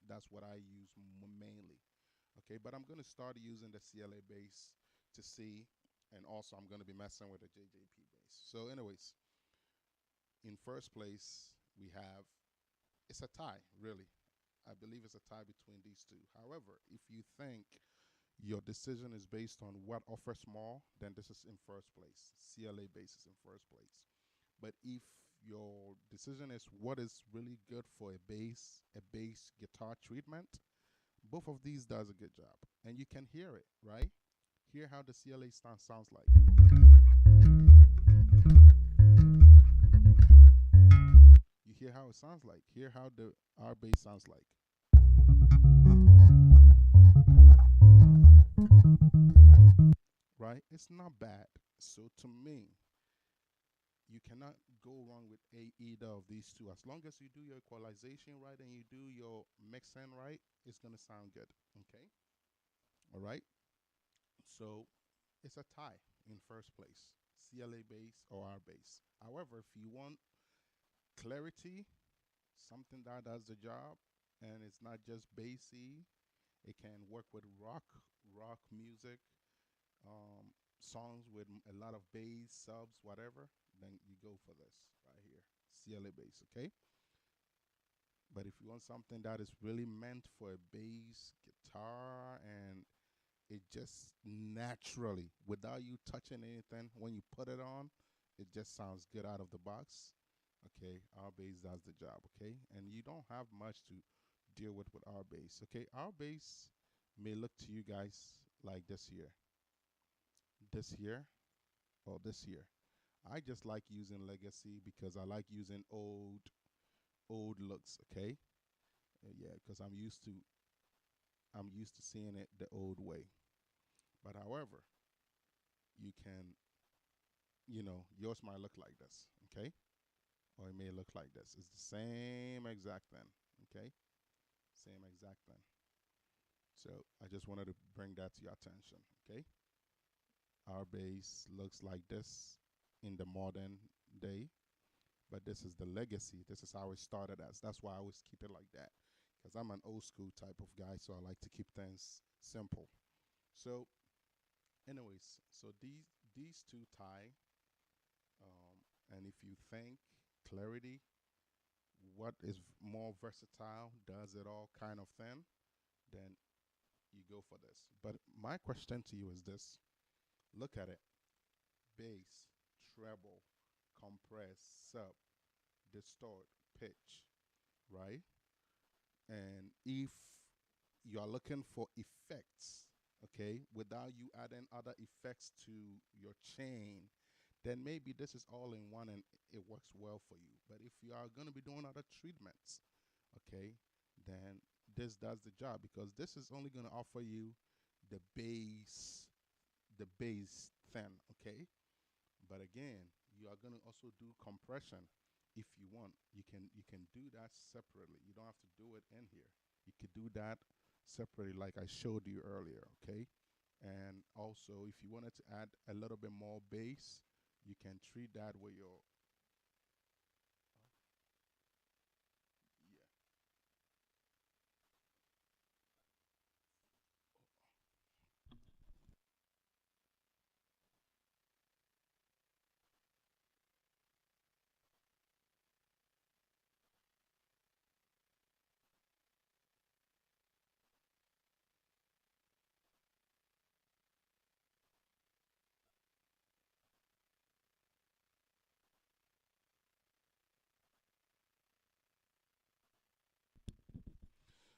that's what I use mainly. Okay, but I'm gonna start using the CLA-Bass to see, and also I'm gonna be messing with the JJP bass. So, anyways, in first place we have it's a tie, really. I believe it's a tie between these two. However, if you think your decision is based on what offers more, then this is in first place. CLA-Bass is in first place. But if your decision is what is really good for a bass guitar treatment, both of these does a good job. And you can hear it, right? Hear how the CLA sounds like. hear how it sounds like. Hear how the R bass sounds like. Right? It's not bad. So to me, you cannot go wrong with either of these two. As long as you do your equalization right and you do your mixing right, it's gonna sound good. Okay. All right. So it's a tie in first place. CLA bass or R bass. However, if you want clarity, something that does the job, and it's not just bassy, it can work with rock music, songs with a lot of bass, subs, whatever, then you go for this right here, CLA bass, okay? But if you want something that is really meant for a bass guitar and it just naturally, without you touching anything, when you put it on, it just sounds good out of the box. Okay, our bass does the job. Okay, and you don't have much to deal with our bass. Okay, our bass may look to you guys like this here, or this here. I just like using legacy because I like using old looks. Okay, yeah, because I'm used to seeing it the old way. But however, you can, yours might look like this, okay? Or it may look like this. It's the same exact thing, okay? Same exact thing. So I just wanted to bring that to your attention, okay? Our bass looks like this in the modern day, but this is the legacy. This is how it started as. That's why I always keep it like that, because I'm an old school type of guy, so I like to keep things simple. So, anyways, so these two tie, and if you think clarity, what is more versatile, does it all kind of thing, then you go for this. But my question to you is this: look at it: bass, treble, compress, sub, distort, pitch, right? And if you are looking for effects, okay, without you adding other effects to your chain, then maybe this is all in one and it works well for you. But if you are going to be doing other treatments, okay, then this does the job, because this is only going to offer you the bass thin, okay? But again, you are going to also do compression if you want. You can do that separately. You don't have to do it in here. You could do that separately like I showed you earlier, okay? And also, if you wanted to add a little bit more bass, you can treat that with your, yeah.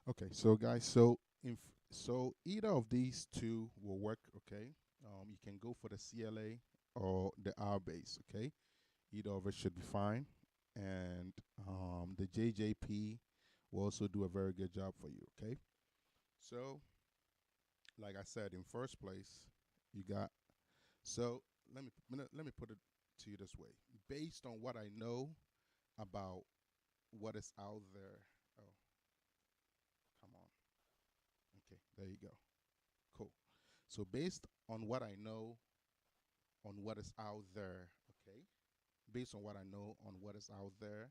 Okay, so guys, so either of these two will work, okay? You can go for the CLA or the R bass, okay? Either of it should be fine. And the JJP will also do a very good job for you, okay? So, like I said, in first place, you got, so let me put it to you this way. Based on what I know about what is out there. Oh, come on. Okay, there you go. Cool. So based on what I know on what is out there, okay? Based on what I know on what is out there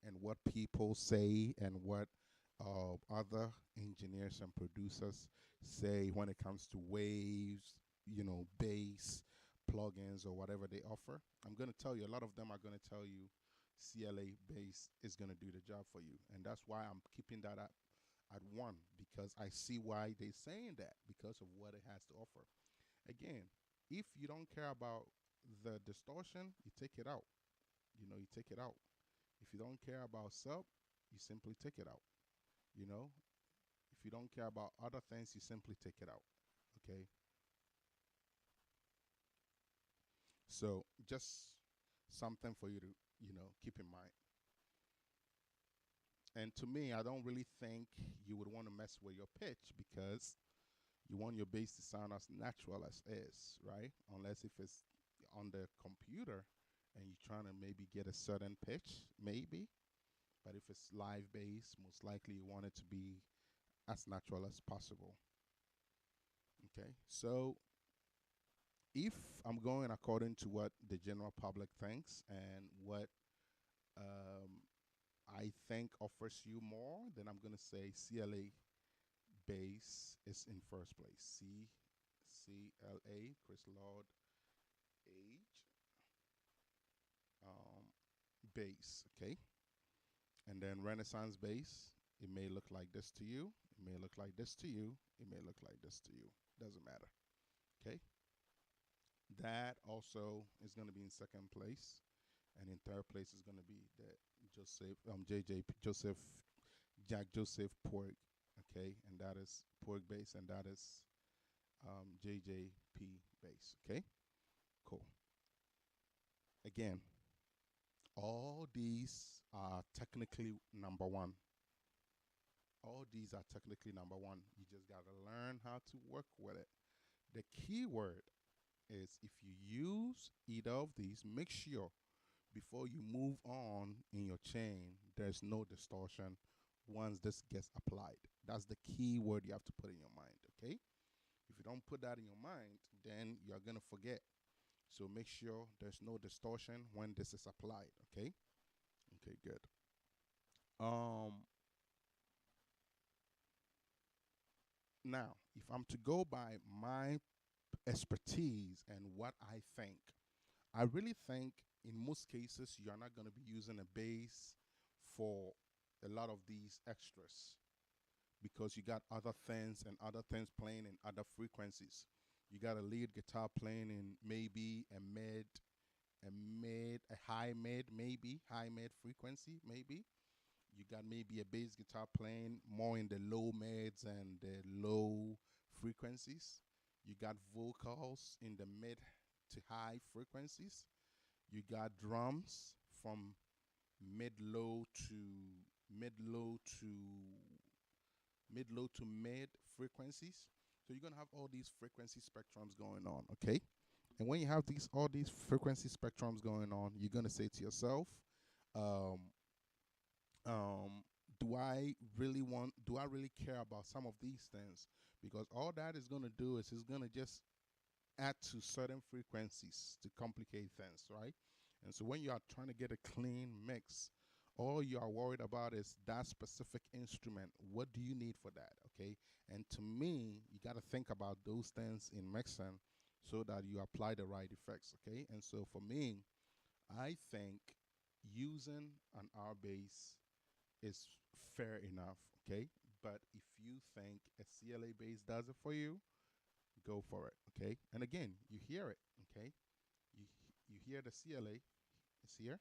and what people say and what other engineers and producers say when it comes to waves, bass, plugins, or whatever they offer, I'm going to tell you, a lot of them are going to tell you CLA bass is going to do the job for you. And that's why I'm keeping that at one, because I see why they're saying that, because of what it has to offer. Again, if you don't care about the distortion, you take it out. You take it out. If you don't care about sub, you simply take it out. You know, if you don't care about other things, you simply take it out. Okay. So just something for you to, keep in mind. And to me, I don't really think you would want to mess with your pitch because you want your bass to sound as natural as is, right? Unless if it's on the computer and you're trying to maybe get a certain pitch, maybe. But if it's live bass, most likely you want it to be as natural as possible. Okay, so if I'm going according to what the general public thinks and what um, I think offers you more, then I'm going to say CLA Bass is in first place. CLA, Chris Lord, age, um, bass, okay? And then Renaissance bass, it may look like this to you, it may look like this to you, it may look like this to you. Doesn't matter, okay? That also is going to be in second place. And in third place is going to be the Jack Joseph Pork, okay? And that is Pork bass, and that is JJP bass, okay? Cool. Again, all these are technically number one. All these are technically number one. You just got to learn how to work with it. The key word is if you use either of these, make sure before you move on in your chain, there's no distortion once this gets applied. That's the key word you have to put in your mind, okay? If you don't put that in your mind, then you're going to forget. So make sure there's no distortion when this is applied, okay? Okay, good. Now, if I'm to go by my expertise and what I really think in most cases you're not going to be using a bass for a lot of these extras because you got other things and other things playing in other frequencies. You got a lead guitar playing in maybe a high mid, maybe high mid frequency, maybe. You got maybe a bass guitar playing more in the low mids and the low frequencies. You got vocals in the mid to high frequencies. You got drums from mid low to mid low to mid low to mid frequencies. So you're gonna have all these frequency spectrums going on, okay? And when you have all these frequency spectrums going on, you're gonna say to yourself, um, um, do I really care about some of these things? Because all that is gonna do is it's gonna just add to certain frequencies to complicate things, right? And so when you are trying to get a clean mix, all you are worried about is that specific instrument. What do you need for that, okay? And to me, you got to think about those things in mixing so that you apply the right effects, okay? And so for me, I think using an R bass is fair enough, okay? But if you think a CLA bass does it for you, go for it, okay? And again, you hear it, okay? You you hear the CLA, it's here.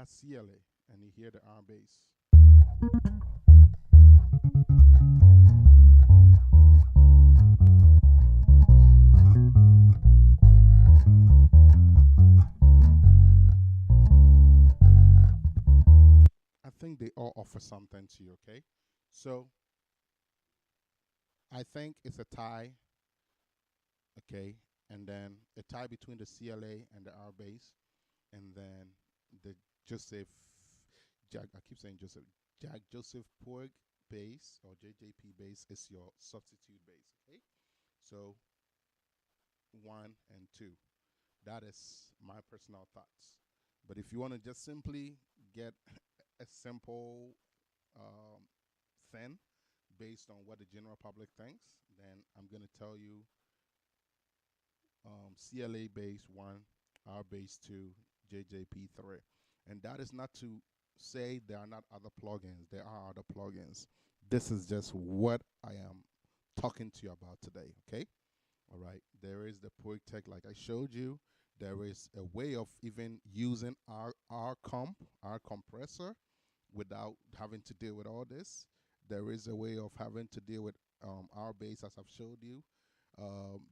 That's CLA, and you hear the R bass. I think they all offer something to you, okay? So I think it's a tie, okay? And then a tie between the CLA and the R bass, and then the Joseph I keep saying Jack Joseph Porg bass or JJP bass is your substitute bass, okay? So 1 and 2. That is my personal thoughts. But if you want to just simply get a simple um, thing based on what the general public thinks, then I'm going to tell you CLA bass 1, R bass 2, JJP 3. And that is not to say there are not other plugins. There are other plugins. This is just what I am talking to you about today, okay? All right. There is the Poic Tech, like I showed you. There is a way of even using our compressor, without having to deal with all this. There is a way of having to deal with our bass, as I've showed you.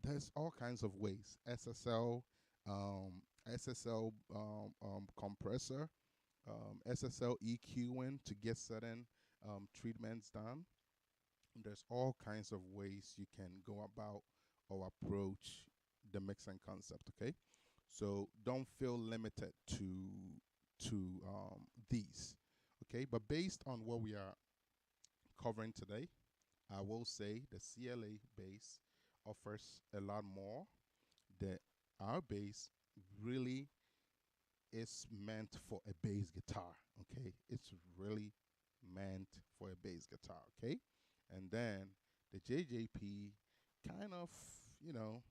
There's all kinds of ways. Um, SSL compressor, SSL EQing to get certain treatments done. There's all kinds of ways you can go about or approach the mixing concept. Okay, so don't feel limited to these. Okay, but based on what we are covering today, I will say the CLA bass offers a lot more. The Our bass really is meant for a bass guitar. Okay, it's really meant for a bass guitar. Okay, and then the JJP kind of, you know,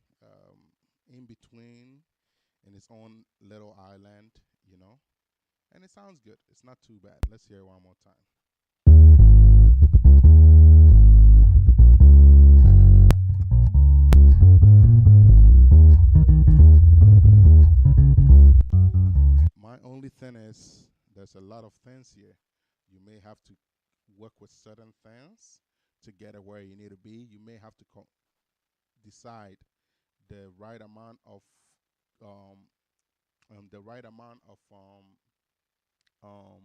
in between, in its own little island, you know, and it sounds good. It's not too bad. Let's hear it one more time. My only thing is there's a lot of things here. You may have to work with certain things to get it where you need to be. You may have to decide the right amount of um, the right amount of um, um,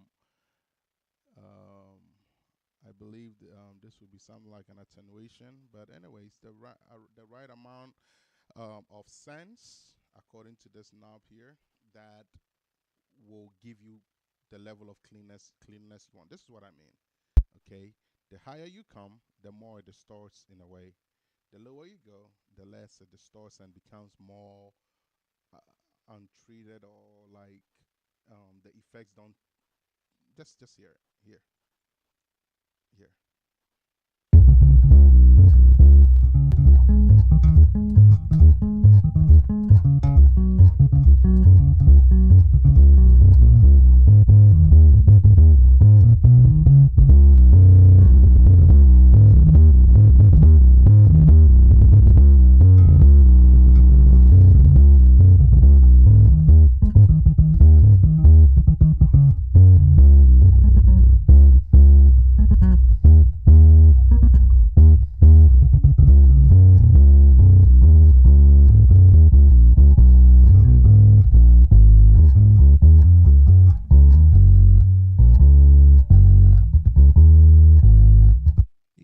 I believe this would be something like an attenuation. But anyways, the right amount of sense, according to this knob here, that will give you the level of cleanness you want. This is what I mean. Okay, the higher you come, the more it distorts in a way. The lower you go, the less it distorts and becomes more untreated, or like the effects don't. Just here.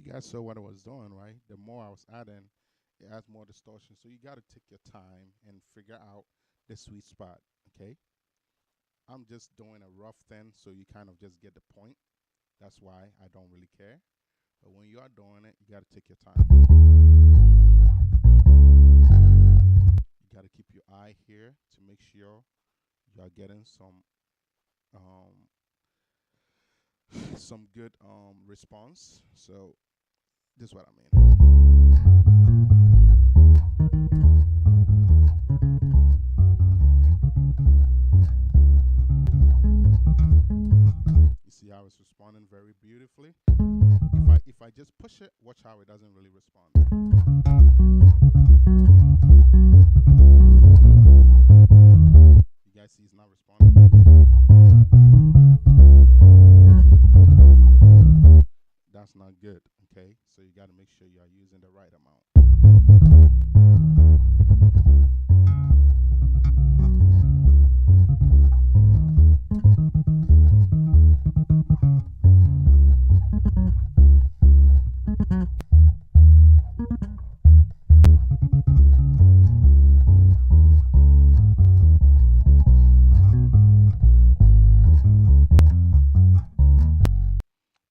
You guys saw what I was doing, right? The more I was adding, it adds more distortion. So you got to take your time and figure out the sweet spot, okay? I'm just doing a rough thing so you kind of just get the point. That's why I don't really care. But when you are doing it, you got to take your time. You got to keep your eye here to make sure you are getting um, some good response. So this is what I mean. You see how it's responding very beautifully. If I just push it, watch how it doesn't really respond. You guys see it's not responding. That's not good, okay? So you got to make sure you are using the right amount.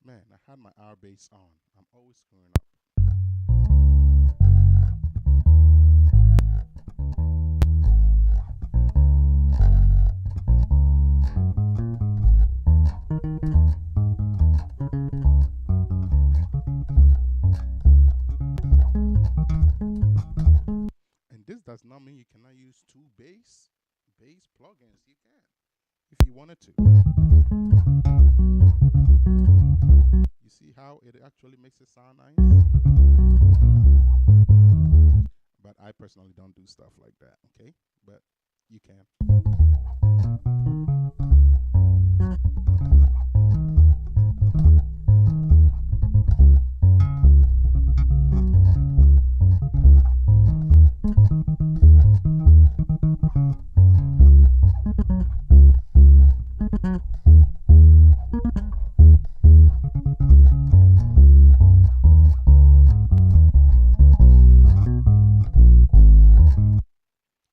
Man, I had my R bass on. I'm always screwing up. And this does not mean you cannot use two bass plugins. You can, if you wanted to. You see how it actually makes it sound nice? But I personally don't do stuff like that, okay? But you can.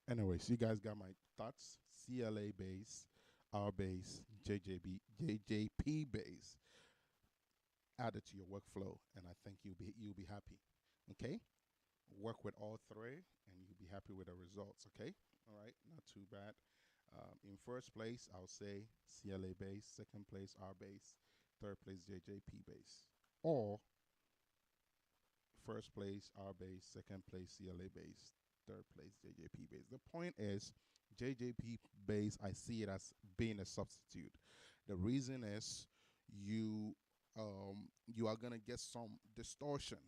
Anyways, you guys got my thoughts. CLA-Bass, R-Bass, Jjp Bass. Add it to your workflow, and I think you'll be happy. Okay, work with all three, and you'll be happy with the results. Okay, all right, not too bad. In first place, I'll say CLA-Bass. Second place, R-Bass. Third place, Jjp Bass. Or first place, R-Bass. Second place, CLA-Bass. Third place, Jjp Bass. The point is, Jjp Bass, I see it as being a substitute. The reason is you are gonna get some distortion,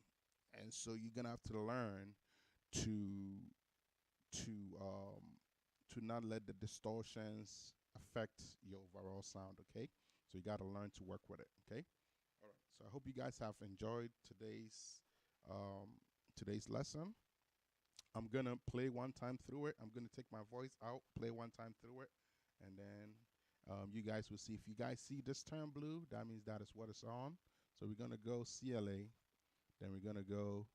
and so you're gonna have to learn to to um, to not let the distortions affect your overall sound. Okay, so you got to learn to work with it. Okay, all right. So I hope you guys have enjoyed um, today's lesson. I'm gonna play one time through it. I'm gonna take my voice out, play one time through it, and then you guys will see. If you guys see this term blue, that means that is what it's on. So we're gonna go CLA, then we're gonna go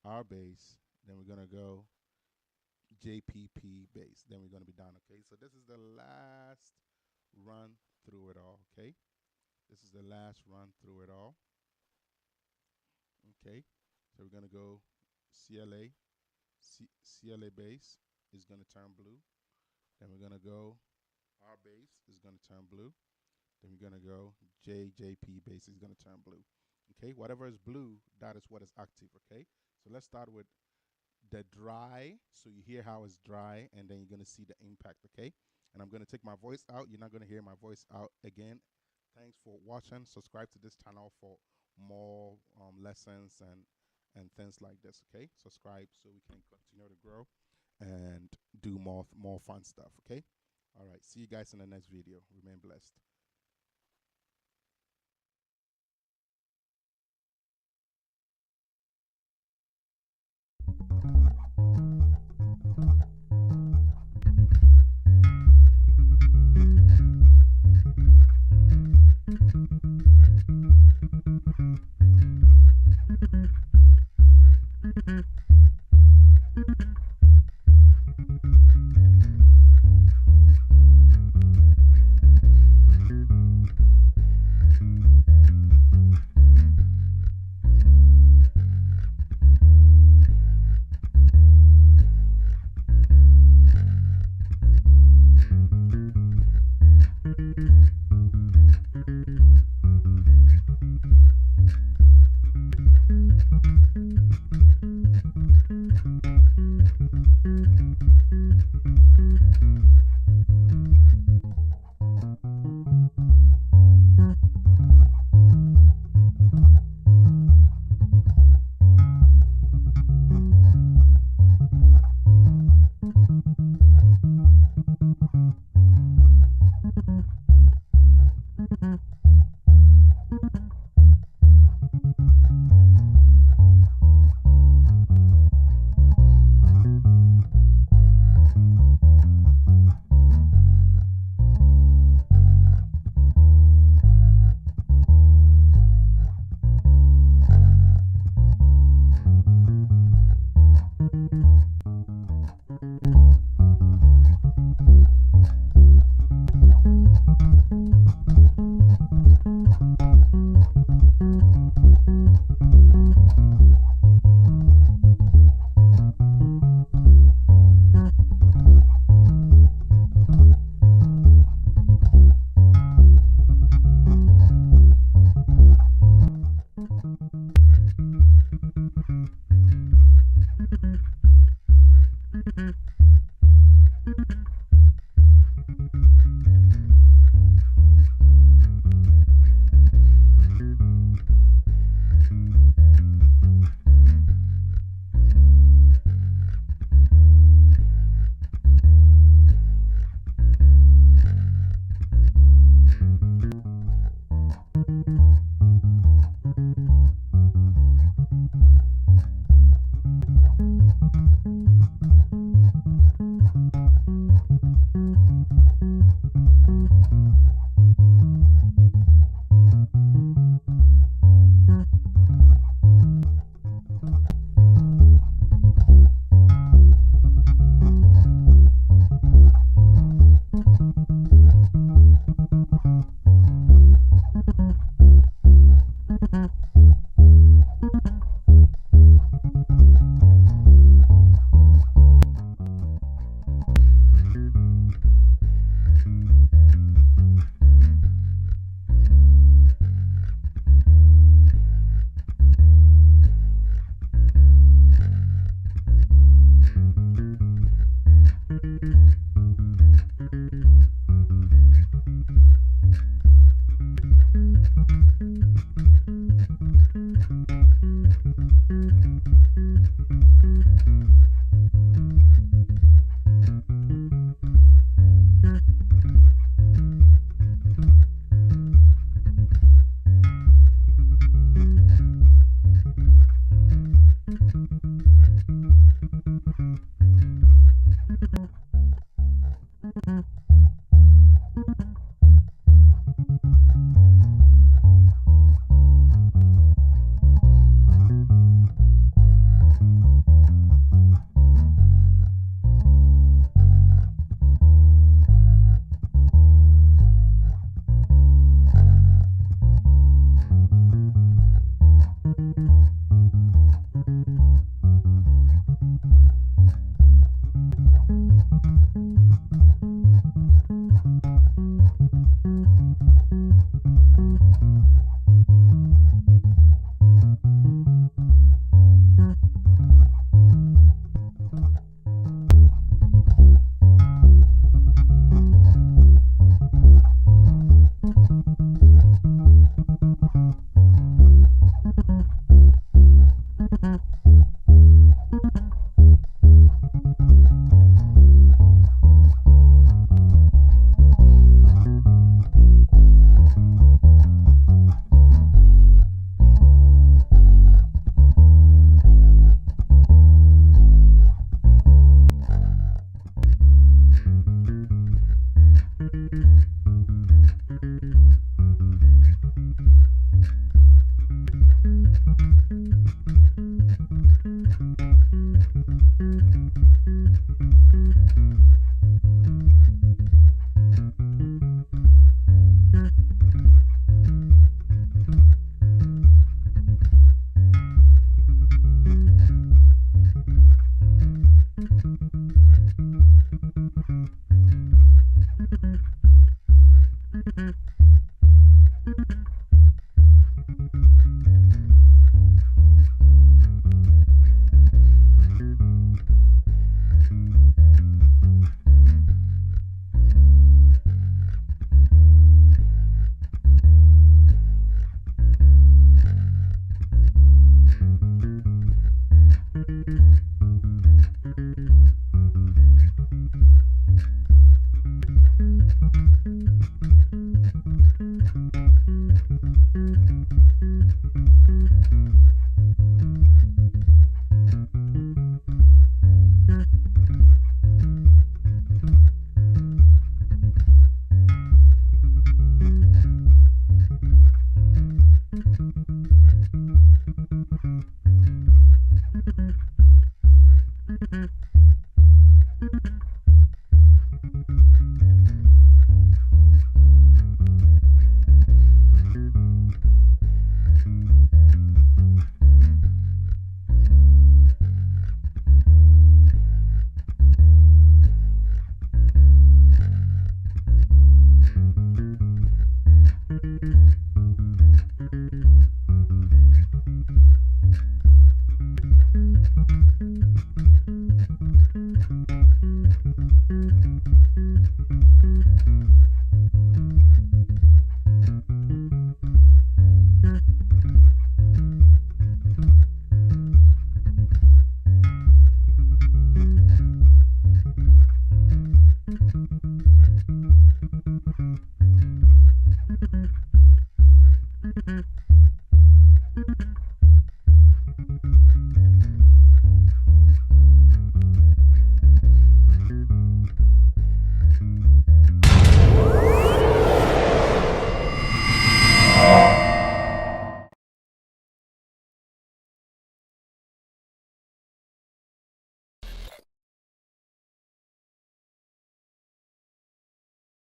R bass, then we're gonna go JPP bass, then we're gonna be done. Okay, so this is the last run through it all. Okay, this is the last run through it all. Okay, so we're gonna go CLA. CLA bass is going to turn blue. Then we're going to go R bass is going to turn blue. Then we're going to go JJP bass is going to turn blue. Okay, whatever is blue, that is what is active. Okay, so let's start with the dry. So you hear how it's dry, and then you're going to see the impact. Okay, and I'm going to take my voice out. You're not going to hear my voice out again. Thanks for watching. Subscribe to this channel for more lessons and things like this. Okay, subscribe so we can continue to grow and do more fun stuff. Okay, all right, see you guys in the next video. Remain blessed.